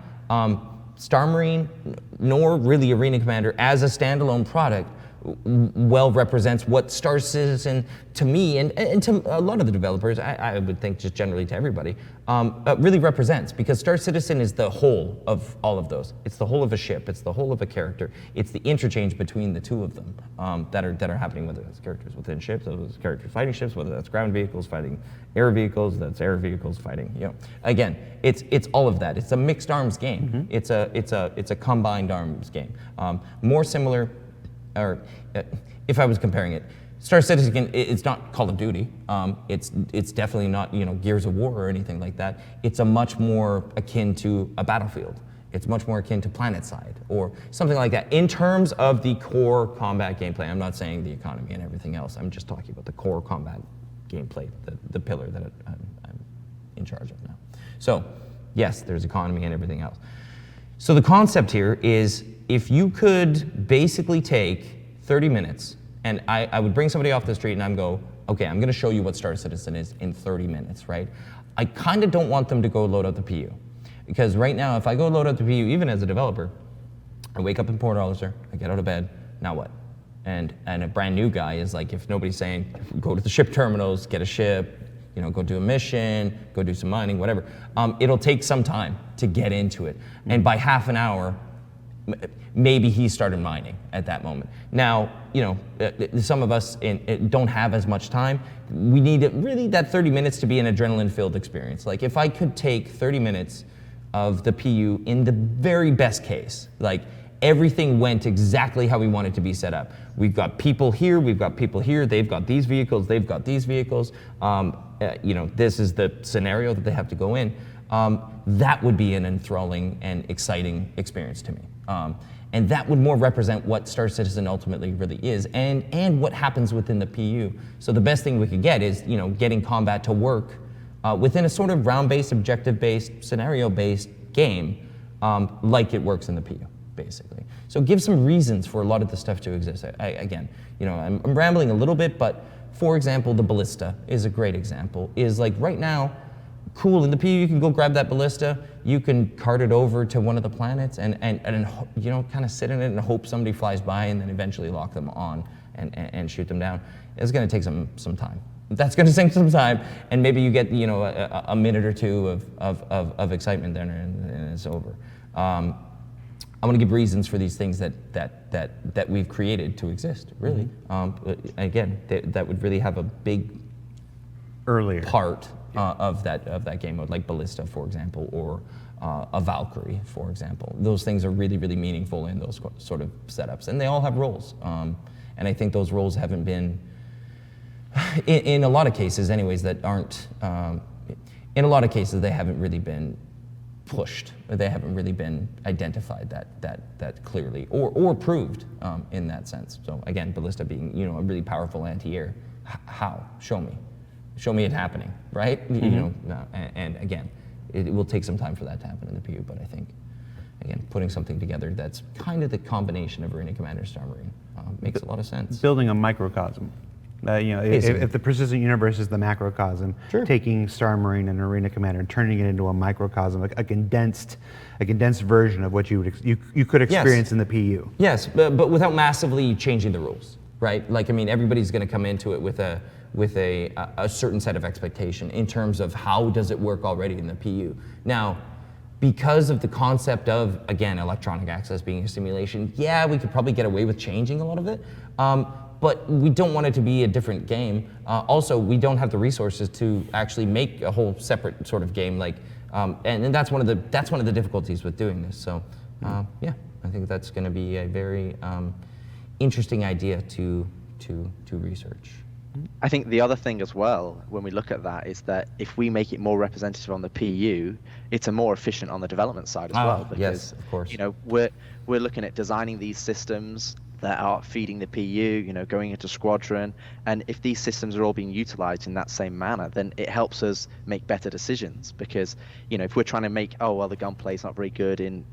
B: Star Marine, nor really Arena Commander as a standalone product, well represents what Star Citizen, to me, and to a lot of the developers, I would think just generally to everybody, really represents, because Star Citizen is the whole of all of those. It's the whole of a ship, it's the whole of a character, it's the interchange between the two of them that are happening, whether it's characters within ships, whether it's characters fighting ships, whether that's ground vehicles fighting air vehicles, that's air vehicles fighting, Again, it's all of that. It's a mixed arms game. It's a combined arms game. More similar, or if I was comparing it, Star Citizen, it's not Call of Duty. It's definitely not Gears of War or anything like that. It's a much more akin to a Battlefield. It's much more akin to PlanetSide or something like that. In terms of the core combat gameplay, I'm not saying the economy and everything else. I'm just talking about the core combat gameplay, the pillar that I'm in charge of now. So yes, there's economy and everything else. So the concept here is, if you could basically take 30 minutes, and I would bring somebody off the street and I'm go, okay, I'm gonna show you what Star Citizen is in 30 minutes, right? I kind of don't want them to go load out the PU. Because right now, if I go load out the PU, even as a developer, I wake up in Port Arthur, I get out of bed, now what? And a brand new guy is like, if nobody's saying, go to the ship terminals, get a ship, go do a mission, go do some mining, whatever. It'll take some time to get into it. And by half an hour, maybe he started mining at that moment. Now, some of us don't have as much time. We need really that 30 minutes to be an adrenaline-filled experience. Like, if I could take 30 minutes of the PU in the very best case, like everything went exactly how we wanted to be set up. We've got people here, we've got people here, they've got these vehicles, they've got these vehicles. This is the scenario that they have to go in. That would be an enthralling and exciting experience to me. And that would more represent what Star Citizen ultimately really is, and what happens within the PU. So the best thing we could get is, getting combat to work within a sort of round-based, objective-based, scenario-based game, like it works in the PU, basically. So give some reasons for a lot of the stuff to exist. Again, I'm rambling a little bit, but for example, the ballista is a great example. Is like right now, cool, in the PU you can go grab that ballista, you can cart it over to one of the planets and kind of sit in it and hope somebody flies by, and then eventually lock them on and shoot them down. It's going to take some time. That's going to take some time, and maybe you get a minute or two of excitement there, and it's over. I want to give reasons for these things that we've created to exist, really. Again, that would really have a big
A: earlier
B: part of that game mode, like Ballista, for example, or a Valkyrie, for example. Those things are really, really meaningful in those sort of setups, and they all have roles. And I think those roles haven't been, in a lot of cases anyways, that aren't, in a lot of cases they haven't really been pushed. They haven't really been identified that clearly, or proved in that sense. So again, Ballista being a really powerful anti-air. How? Show me. Show me it happening, right? And again, it will take some time for that to happen in the PU, but I think, again, putting something together that's kind of the combination of Arena Commander, Star Marine makes a lot of sense.
A: Building a microcosm. If the persistent universe is the macrocosm,
B: Sure.
A: taking Star Marine and Arena Commander and turning it into a microcosm, a condensed version of what you could experience in the PU.
B: Yes, but without massively changing the rules, right? Like, I mean, everybody's going to come into it with a certain set of expectation in terms of how does it work already in the PU. Now, because of the concept of, again, electronic access being a simulation, yeah, we could probably get away with changing a lot of it, but we don't want it to be a different game. Also, we don't have the resources to actually make a whole separate sort of game, like, and that's one of the difficulties with doing this. So, yeah, I think that's going to be a very interesting idea to research.
C: I think the other thing as well, when we look at that, is that if we make it more representative on the PU, it's a more efficient on the development side as well. Because,
B: yes, of course.
C: We're looking at designing these systems that are feeding the PU, going into Squadron, and if these systems are all being utilized in that same manner, then it helps us make better decisions. Because, if we're trying to make, the gunplay is not very good in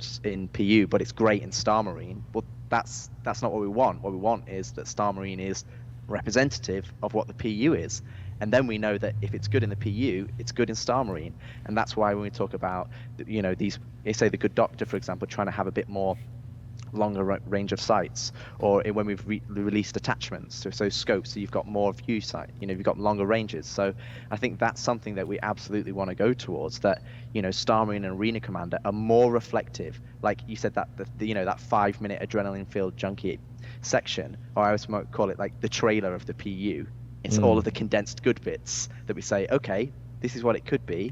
C: PU, but it's great in Star Marine, well, that's not what we want. What we want is that Star Marine is representative of what the PU is, and then we know that if it's good in the PU, it's good in Star Marine. And that's why when we talk about these, say the Good Doctor, for example, trying to have a bit more longer range of sights, or when we've released attachments, so scopes, so you've got more view sight, you've got longer ranges. So I think that's something that we absolutely want to go towards, that Star Marine and Arena Commander are more reflective, like you said, that that 5-minute adrenaline filled junkie section, or I always might call it like the trailer of the PU. It's all of the condensed good bits that we say, okay, this is what it could be,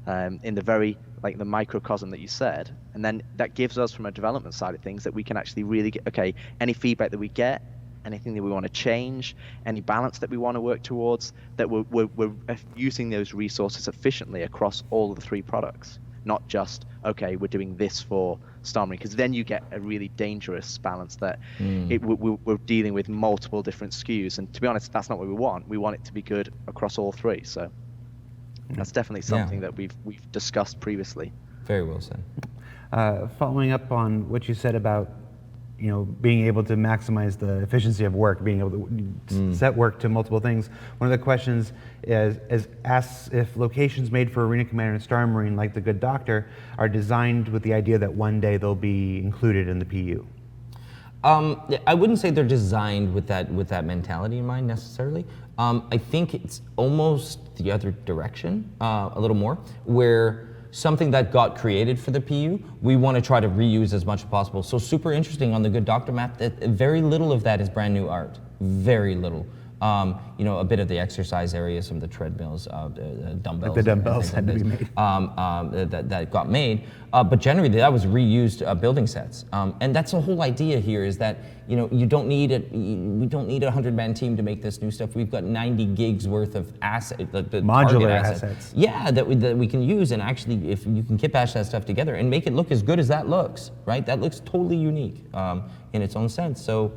C: in the very, like the microcosm that you said, and then that gives us, from a development side of things, that we can actually really get, okay, any feedback that we get, anything that we want to change, any balance that we want to work towards, that we're using those resources efficiently across all of the 3 products, not just, okay, we're doing this for Star Marine, because then you get a really dangerous balance that we're dealing with multiple different SKUs, and to be honest, that's not what we want. We want it to be good across all 3. So that's definitely something that we've discussed previously.
B: Very well said.
A: Following up on what you said about being able to maximize the efficiency of work, being able to set work to multiple things. One of the questions is asks if locations made for Arena Commander and Star Marine, like the Good Doctor, are designed with the idea that one day they'll be included in the PU.
B: I wouldn't say they're designed with that mentality in mind necessarily. I think it's almost the other direction, a little more, where something that got created for the PU, we want to try to reuse as much as possible. So super interesting on the Good Doctor map, that very little of that is brand new art. Very little. A bit of the exercise area, some of the treadmills, dumbbells.
A: Like the dumbbells had to be made.
B: That got made. But generally, that was reused building sets. And that's the whole idea here, is that we don't need a 100-man team to make this new stuff. We've got 90 gigs worth of
A: modular assets.
B: Yeah, that we can use, and actually, if you can kit bash that stuff together and make it look as good as that looks, right? That looks totally unique in its own sense. So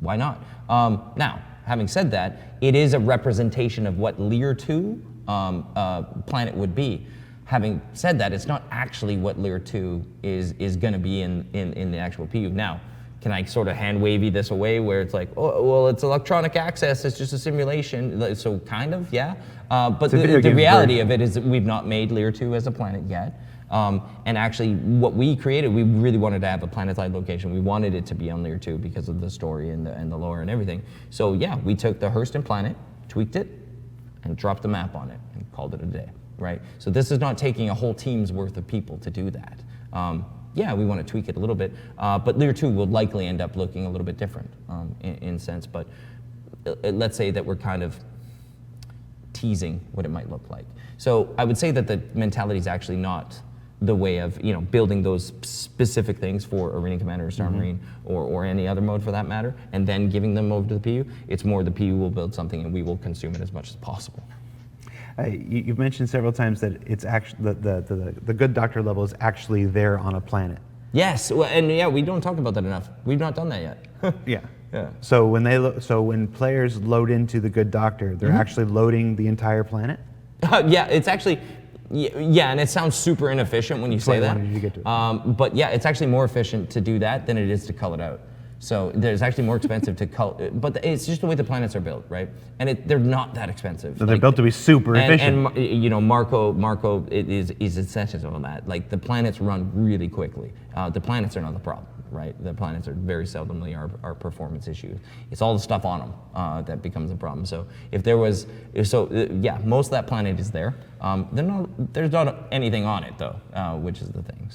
B: why not? Now, having said that, it is a representation of what Lear 2 planet would be. Having said that, it's not actually what Lear 2 is going to be in the actual PU. Now, can I sort of hand wavy this away where it's like, oh, well, it's electronic access, it's just a simulation, so kind of, yeah. But the reality of it is that we've not made Lear 2 as a planet yet. And actually, what we created, we really wanted to have a planetized location. We wanted it to be on Lear 2 because of the story and the lore and everything. So yeah, we took the Hurston planet, tweaked it, and dropped the map on it, and called it a day, right? So this is not taking a whole team's worth of people to do that. Yeah, we want to tweak it a little bit, but Lear 2 will likely end up looking a little bit different in sense, but let's say that we're kind of teasing what it might look like. So I would say that the mentality is actually not the way of building those specific things for Arena Commander or Star Marine or any other mode for that matter, and then giving them over to the PU. It's more the PU will build something and we will consume it as much as possible.
A: You've mentioned several times that it's actually the Good Doctor level is actually there on a planet.
B: Yes, well, and yeah, we don't talk about that enough. We've not done that yet.
A: Yeah.
B: Yeah.
A: So when players load into the Good Doctor, they're actually loading the entire planet.
B: Yeah, it's actually. Yeah, and it sounds super inefficient when you say that.
A: Wanted you to get to it.
B: But yeah, it's actually more efficient to do that than it is to cull it out. So there's actually more expensive to but it's just the way the planets are built, right? And they're not that expensive.
A: So they're built to be super efficient.
B: And you know, Marco is essential on that. Like the planets run really quickly. The planets are not the problem, right? The planets are very seldomly our performance issue. It's all the stuff on them that becomes a problem. So yeah, most of that planet is there. There's not anything on it though, which is the thing.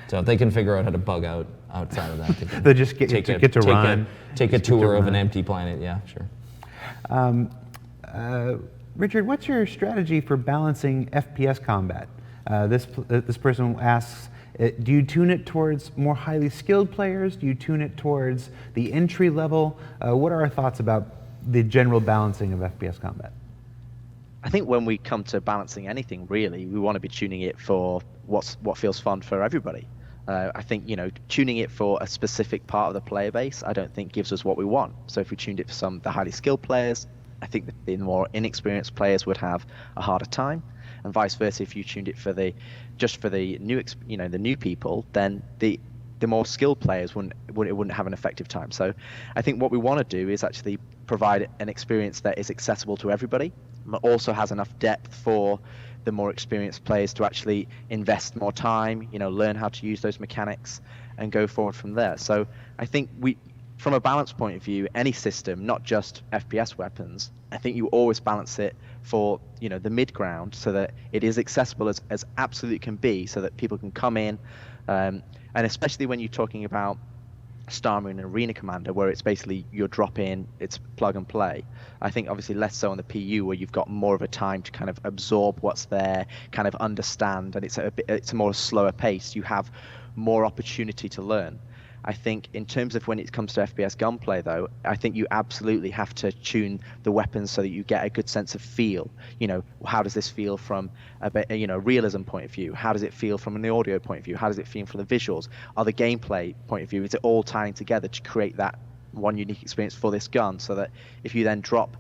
B: So if they can figure out how to bug out outside of that,
A: they just get to run.
B: Take a tour of an empty planet. Yeah, sure.
A: Richard, what's your strategy for balancing FPS combat? This person asks, do you tune it towards more highly skilled players? Do you tune it towards the entry level? What are our thoughts about the general balancing of FPS combat?
C: I think when we come to balancing anything, really, we want to be tuning it for what feels fun for everybody. I think, tuning it for a specific part of the player base, I don't think gives us what we want. So if we tuned it for some of the highly skilled players, I think that the more inexperienced players would have a harder time, and vice versa. If you tuned it for the new people, then the more skilled players wouldn't have an effective time. So I think what we want to do is actually provide an experience that is accessible to everybody, but also has enough depth for the more experienced players to actually invest more time, learn how to use those mechanics and go forward from there. So I think from a balance point of view, any system, not just FPS weapons, I think you always balance it for the mid ground so that it is accessible as absolutely can be, so that people can come in, and especially when you're talking about Star Marine and Arena Commander, where it's basically your drop in, it's plug and play. I think obviously less so on the PU, where you've got more of a time to kind of absorb what's there, kind of understand, and it's a more slower pace. You have more opportunity to learn. I think in terms of when it comes to FPS gunplay, though, I think you absolutely have to tune the weapons so that you get a good sense of feel. How does this feel from a realism point of view? How does it feel from an audio point of view? How does it feel from the visuals? Or the gameplay point of view? Is it all tying together to create that one unique experience for this gun, so that if you then drop,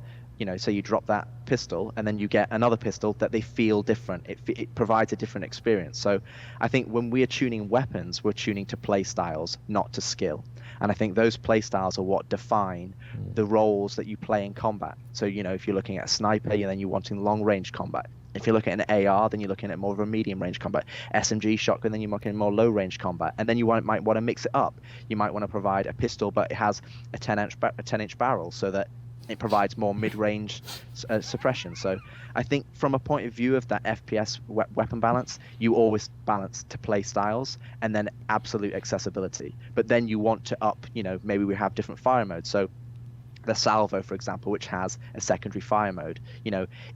C: say you drop that pistol and then you get another pistol, that they feel different. It provides a different experience. So I think when we're tuning weapons, we're tuning to play styles, not to skill. And I think those play styles are what define the roles that you play in combat. So, if you're looking at a sniper, then you're wanting long range combat. If you're looking at an AR, then you're looking at more of a medium range combat. SMG shotgun, then you're looking at more low range combat. And then you might want to mix it up. You might want to provide a pistol, but it has a 10-inch barrel, so that it provides more mid-range suppression. So I think from a point of view of that FPS weapon balance, you always balance to play styles and then absolute accessibility. But then you want to up, maybe we have different fire modes. So the Salvo, for example, which has a secondary fire mode.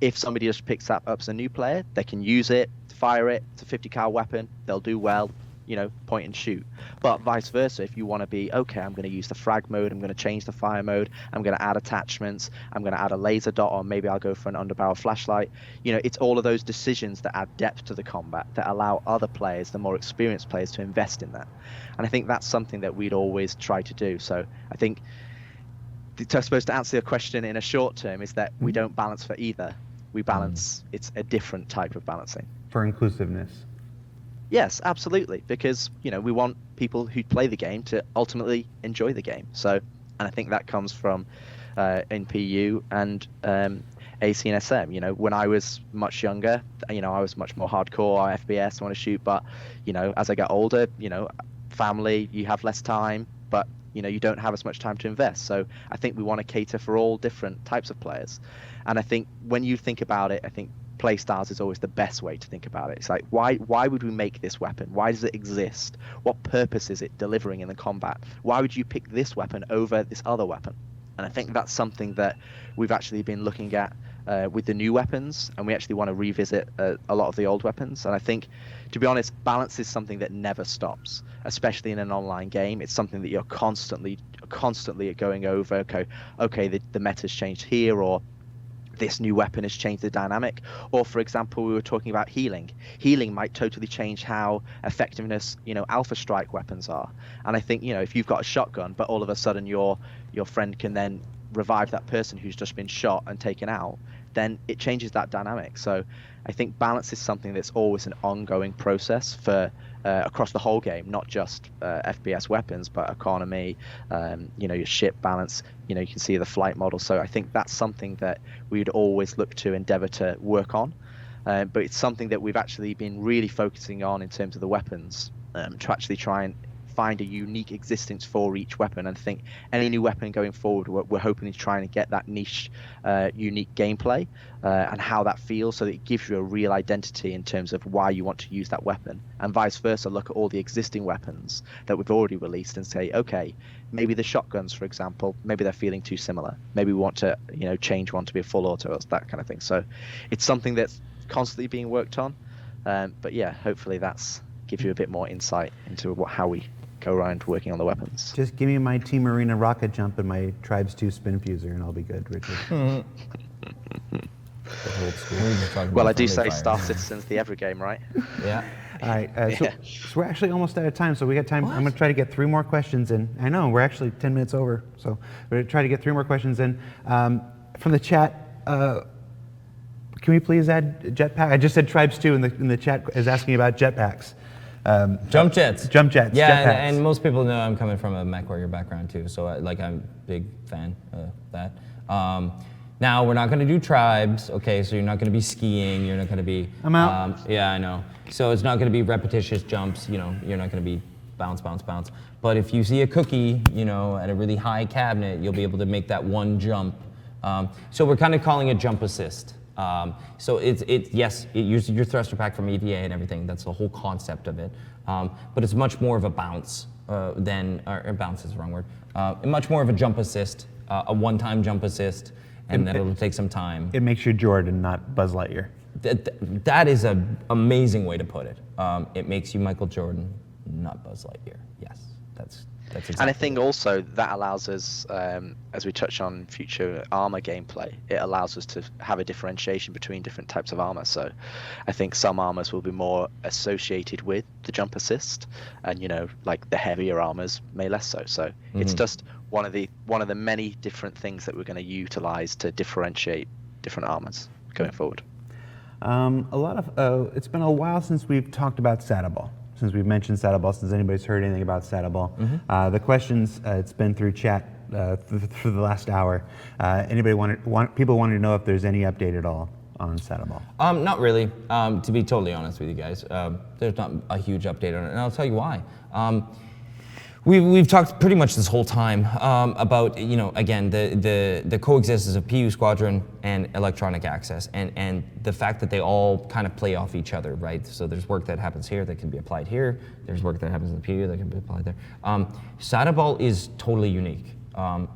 C: If somebody just picks that up as a new player, they can use it, fire it. It's a 50 cal weapon. They'll do well. Point and shoot. But vice versa, if you want to be, okay, I'm going to use the frag mode, I'm going to change the fire mode, I'm going to add attachments, I'm going to add a laser dot, or maybe I'll go for an underbarrel flashlight. It's all of those decisions that add depth to the combat, that allow other players, the more experienced players, to invest in that. And I think that's something that we'd always try to do. So I think, I suppose to answer your question in a short term, is that we don't balance for either. We balance, it's a different type of balancing.
A: For inclusiveness.
C: Yes, absolutely, because we want people who play the game to ultimately enjoy the game. So, and I think that comes from in PU and AC and SM. When I was much younger, I was much more hardcore FPS, I want to shoot. But as I get older, family, you have less time, but you don't have as much time to invest. So I think we want to cater for all different types of players. And I think when you think about it, I think play styles is always the best way to think about it. It's like, why would we make this weapon? Why does it exist? What purpose is it delivering in the combat? Why would you pick this weapon over this other weapon? And I think that's something that we've actually been looking at with the new weapons, and we actually want to revisit a lot of the old weapons. And I think, to be honest, balance is something that never stops, especially in an online game. It's something that you're constantly going over. Okay, the meta's changed here, or this new weapon has changed the dynamic. Or, for example, we were talking about healing. Healing might totally change how effectiveness, alpha strike weapons are. And I think, if you've got a shotgun, but all of a sudden your friend can then revive that person who's just been shot and taken out, then it changes that dynamic. So I think balance is something that's always an ongoing process for across the whole game, not just FPS weapons, but economy, your ship balance. You can see the flight model. So I think that's something that we'd always look to endeavor to work on. But it's something that we've actually been really focusing on in terms of the weapons, to actually try and find a unique existence for each weapon. And I think any new weapon going forward, we're hoping to try and get that niche, unique gameplay and how that feels, so that it gives you a real identity in terms of why you want to use that weapon, and vice versa. Look at all the existing weapons that we've already released and say, okay, maybe the shotguns, for example, maybe they're feeling too similar. Maybe we want to change one to be a full auto, or that kind of thing. So it's something that's constantly being worked on. But yeah, hopefully that's gives you a bit more insight into how we go around working on the weapons.
A: Just give me my Team Arena rocket jump and my Tribes 2 spin fuser, and I'll be good, Richard.
C: Well, I do say Star Citizen's the every game, right?
B: Yeah.
A: All right, so we're actually almost out of time, so we got time. I'm going to try to get 3 more questions in. I know, we're actually 10 minutes over, so we're going to try to get 3 more questions in. From the chat, can we please add jetpack? I just said Tribes 2 in the chat is asking about jetpacks.
B: Jump jets.
A: Jump jets.
B: Yeah,
A: jetpacks.
B: and most people know I'm coming from a MechWarrior background too, so I'm a big fan of that. Now we're not going to do tribes, okay? So you're not going to be skiing. You're not going to be.
A: I'm out.
B: Yeah, I know. So it's not going to be repetitious jumps. You're not going to be bounce, bounce, bounce. But if you see a cookie, at a really high cabinet, you'll be able to make that one jump. So we're kind of calling it jump assist. So yes, it uses your thruster pack from EVA and everything. That's the whole concept of it. But it's much more of a bounce or bounce is the wrong word. Much more of a jump assist, a one-time jump assist, and then it'll take some time.
A: It makes you Jordan, not Buzz Lightyear.
B: That is an amazing way to put it. It makes you Michael Jordan, not Buzz Lightyear. Yes, that's exactly.
C: And I think also that allows us, as we touch on future armor gameplay, it allows us to have a differentiation between different types of armor. So I think some armors will be more associated with the jump assist, and like the heavier armors may less so. So it's just one of the many different things that we're going to utilize to differentiate different armors going forward.
A: It's been a while since we've talked about Sata Ball. Since we've mentioned Sata Ball, since anybody's heard anything about Sata Ball. The questions, it's been through chat for the last hour. People wanted to know if there's any update at all on Sata Ball.
B: Not really, to be totally honest with you guys. There's not a huge update on it, and I'll tell you why. We've talked pretty much this whole time about, again, the coexistence of PU Squadron and electronic access, and the fact that they all kind of play off each other, right? So there's work that happens here that can be applied here. There's work that happens in the PU that can be applied there. Sata Ball is totally unique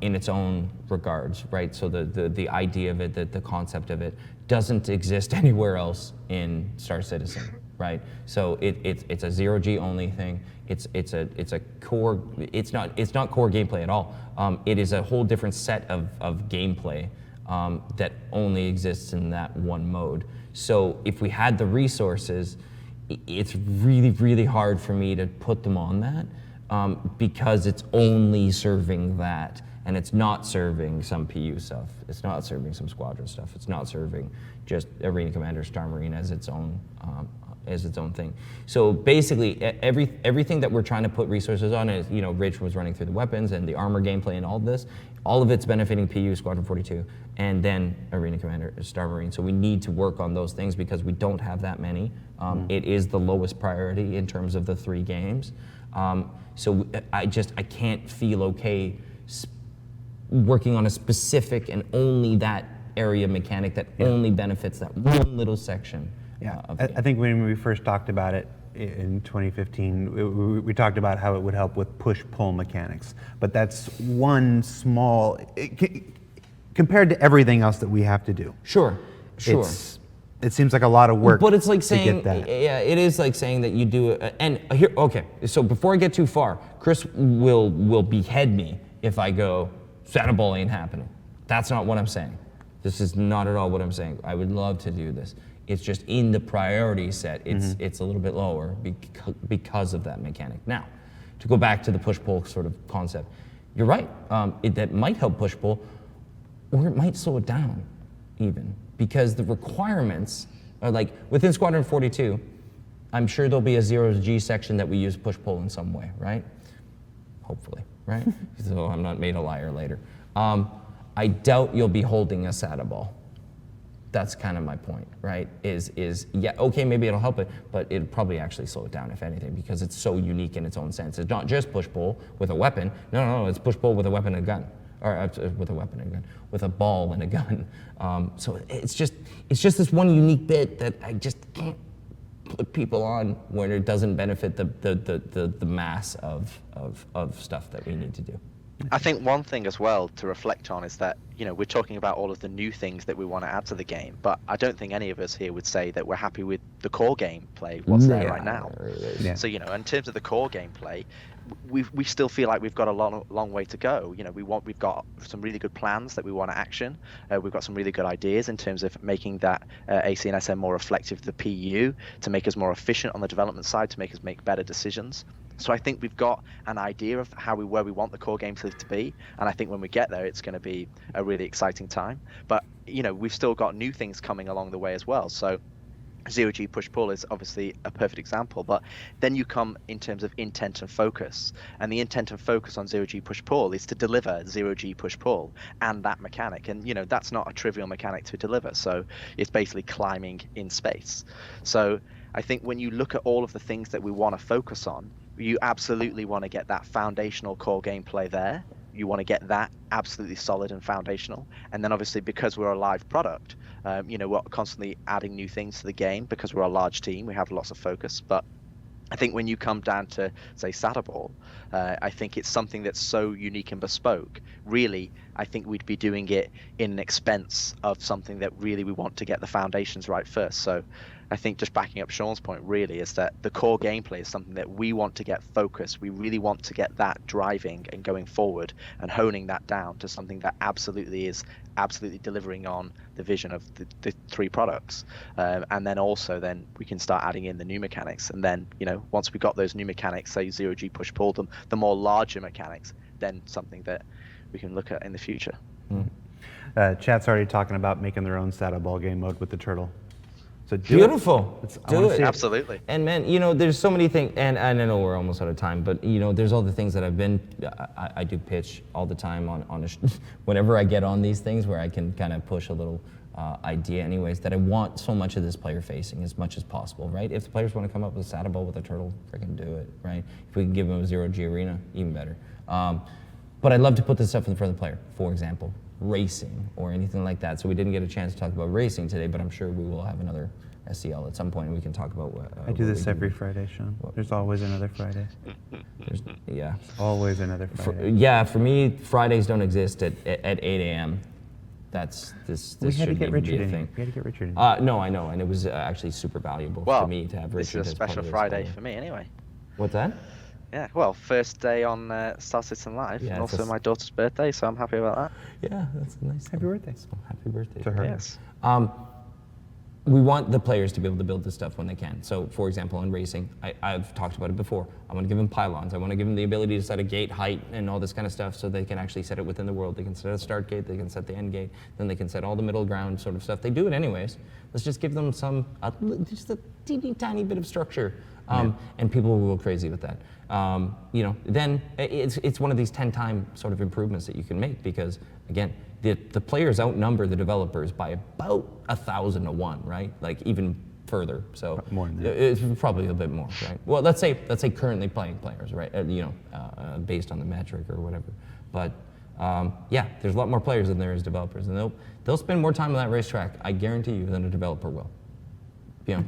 B: in its own regards, right? So the idea of it, the concept of it, doesn't exist anywhere else in Star Citizen, right? So it's a 0G only thing. It's a core. It's not core gameplay at all. It is a whole different set of gameplay that only exists in that one mode. So if we had the resources, it's really, really hard for me to put them on that because it's only serving that, and it's not serving some PU stuff. It's not serving some Squadron stuff. It's not serving just Arena Commander, Star Marine as its own thing. So basically, everything that we're trying to put resources on is, Rich was running through the weapons and the armor gameplay and all this. All of it's benefiting PU, Squadron 42, and then Arena Commander, Star Marine. So we need to work on those things because we don't have that many. It is the lowest priority in terms of the 3 games. So I can't feel okay working on a specific and only that area mechanic that only benefits that one little section.
A: Yeah, I think when we first talked about it in 2015, we talked about how it would help with push-pull mechanics. But that's one small, compared to everything else that we have to do.
B: Sure.
A: It seems like a lot of work.
B: But it's like saying,
A: get that.
B: Yeah, it is like saying that you do it. And here, okay, so before I get too far, Chris will behead me if I go, Sata Ball ain't happening. That's not what I'm saying. This is not at all what I'm saying. I would love to do this. It's just in the priority set, it's a little bit lower because of that mechanic. Now, to go back to the push-pull sort of concept, you're right. That might help push-pull, or it might slow it down even, because the requirements Or like within Squadron 42, I'm sure there'll be a 0G section that we use push-pull in some way, right? Hopefully, right? So I'm not made a liar later. I doubt you'll be holding a Sata Ball. That's kind of my point, right? Yeah, okay, maybe it'll help it, but it'll probably actually slow it down, if anything, because it's so unique in its own sense. It's not just push-pull with a weapon. No, it's push-pull with a weapon and a gun. Or with a weapon and a gun, with a ball and a gun. So it's just this one unique bit that I just can't put people on when it doesn't benefit the mass of stuff that we need to do.
C: I think one thing as well to reflect on is that, we're talking about all of the new things that we want to add to the game, but I don't think any of us here would say that we're happy with the core gameplay, what's there right now.
A: Yeah.
C: So, in terms of the core gameplay, we still feel like we've got a long way to go. We've got some really good plans that we want to action. We've got some really good ideas in terms of making that AC and SM more reflective of the PU, to make us more efficient on the development side, to make us make better decisions. So I think we've got an idea of where we want the core gameplay to be, and I think when we get there, it's going to be a really exciting time. But we've still got new things coming along the way as well. So Zero-G push-pull is obviously a perfect example, but then you come in terms of intent and focus, and the intent and focus on Zero-G push-pull is to deliver Zero-G push-pull and that mechanic, and that's not a trivial mechanic to deliver. So it's basically climbing in space. So I think when you look at all of the things that we want to focus on, you absolutely want to get that foundational core gameplay there. You want to get that absolutely solid and foundational. And then obviously, because we're a live product, we're constantly adding new things to the game because we're a large team. We have lots of focus. But I think when you come down to, say, Sata Ball, I think it's something that's so unique and bespoke. Really, I think we'd be doing it in an expense of something that really we want to get the foundations right first. So I think just backing up Sean's point really is that the core gameplay is something that we want to get focused. We really want to get that driving and going forward and honing that down to something that absolutely delivering on the vision of the three products. And then also then we can start adding in the new mechanics. And then, once we got those new mechanics, say Zero-G push-pull, them, the more larger mechanics, then something that we can look at in the future.
A: Chat's already talking about making their own Sata Ball game mode with the turtle. So
B: beautiful. Do it.
C: Absolutely.
B: And man, there's so many things, and I know we're almost out of time, but there's all the things that I do pitch all the time on whenever I get on these things where I can kind of push a little idea anyways, that I want so much of this player facing as much as possible, right? If the players want to come up with a Sata Ball with a turtle, freaking do it, right? If we can give them a Zero-G arena, even better. But I'd love to put this stuff in front of the player, for example, racing or anything like that. So we didn't get a chance to talk about racing today, but I'm sure we will have another SCL at some point and we can talk about what
A: I do this every Friday, Sean. There's always another Friday.
B: Yeah.
A: Always another Friday.
B: For me, Fridays don't exist at 8 a.m. This shouldn't even be a thing.
A: We had to get Richard in.
B: No, I know, and it was actually super valuable for me to have Richard.
C: This is a special Friday for me anyway.
B: What's that?
C: Yeah, well, first day on Star Citizen Live, and also my daughter's birthday, so I'm happy about that.
B: Yeah, that's a nice.
A: Happy birthday.
B: So happy birthday
A: to her.
C: Yes.
B: We want the players to be able to build this stuff when they can. So, for example, in racing, I've talked about it before. I want to give them pylons. I want to give them the ability to set a gate height and all this kind of stuff so they can actually set it within the world. They can set a start gate, they can set the end gate, then they can set all the middle ground sort of stuff. They do it anyways. Let's just give them just a teeny tiny bit of structure. And people will go crazy with that. Then it's one of these 10-time sort of improvements that you can make because, again, the players outnumber the developers by about 1,000 to 1, right? Like even further. So
A: more than that.
B: It's probably a bit more, right? Well, let's say currently playing players, right? Based on the metric or whatever. But there's a lot more players than there is developers, and they'll spend more time on that racetrack, I guarantee you, than a developer will.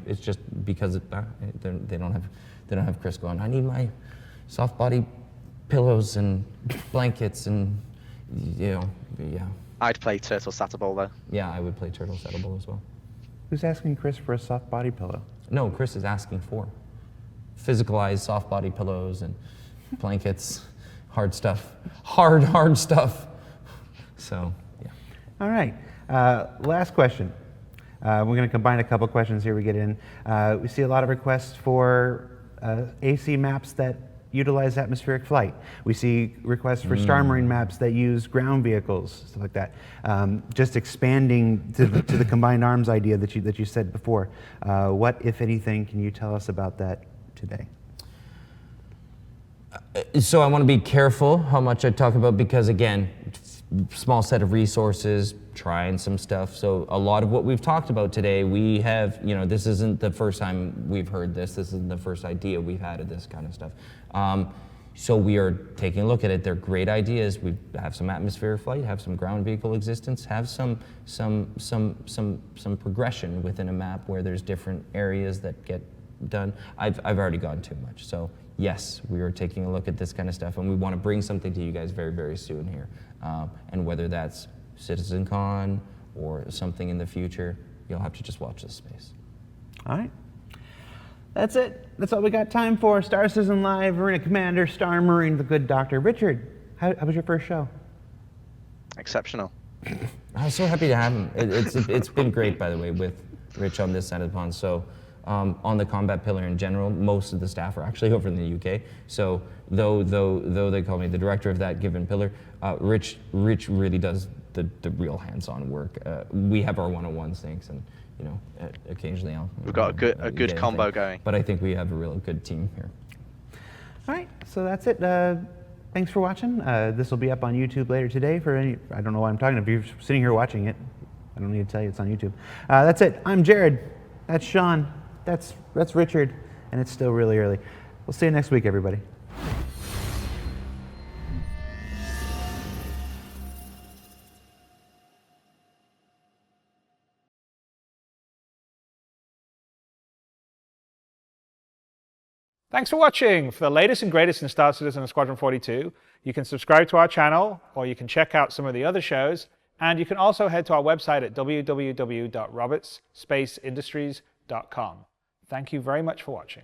B: It's just because they don't have Chris going, I need my soft body pillows and blankets and yeah.
C: I'd play Turtle Sata Ball though.
B: Yeah, I would play Turtle Sata Ball as well.
A: Who's asking Chris for a soft body pillow?
B: No, Chris is asking for physicalized soft body pillows and blankets, hard stuff, hard stuff. So yeah.
A: All right, last question. We're going to combine a couple questions here we get in. We see a lot of requests for AC maps that utilize atmospheric flight. We see requests for Star Marine maps that use ground vehicles, stuff like that. Just expanding to the combined arms idea that you said before. What, if anything, can you tell us about that today?
B: So I want to be careful how much I talk about because, again, small set of resources, trying some stuff. So a lot of what we've talked about today, we have, this isn't the first time we've heard this. This isn't the first idea we've had of this kind of stuff. So we are taking a look at it. They're great ideas. We have some atmospheric flight, have some ground vehicle existence, have some progression within a map where there's different areas that get done. I've already gone too much. So yes, we are taking a look at this kind of stuff, and we want to bring something to you guys very, very soon here. And whether that's CitizenCon or something in the future, you'll have to just watch this space.
A: All right. That's it. That's all we got time for. Star Citizen Live, Arena Commander, Star Marine, the Good Doctor. Richard, how was your first show?
C: Exceptional.
B: I was so happy to have him. It's been great, by the way, with Rich on this side of the pond. So on the combat pillar in general, most of the staff are actually over in the UK. So though they call me the director of that given pillar, Rich really does the real hands-on work. We have our one-on-one things, and occasionally
C: we've got a good combo going.
B: But I think we have a real good team here.
A: All right, so that's it. Thanks for watching. This will be up on YouTube later today for any. I don't know why I'm talking. If you're sitting here watching it, I don't need to tell you it's on YouTube. That's it. I'm Jared. That's Sean. That's Richard, and it's still really early. We'll see you next week, everybody.
D: Thanks for watching. For the latest and greatest in Star Citizen and Squadron 42, you can subscribe to our channel, or you can check out some of the other shows, and you can also head to our website at www.robertsspaceindustries.com. Thank you very much for watching.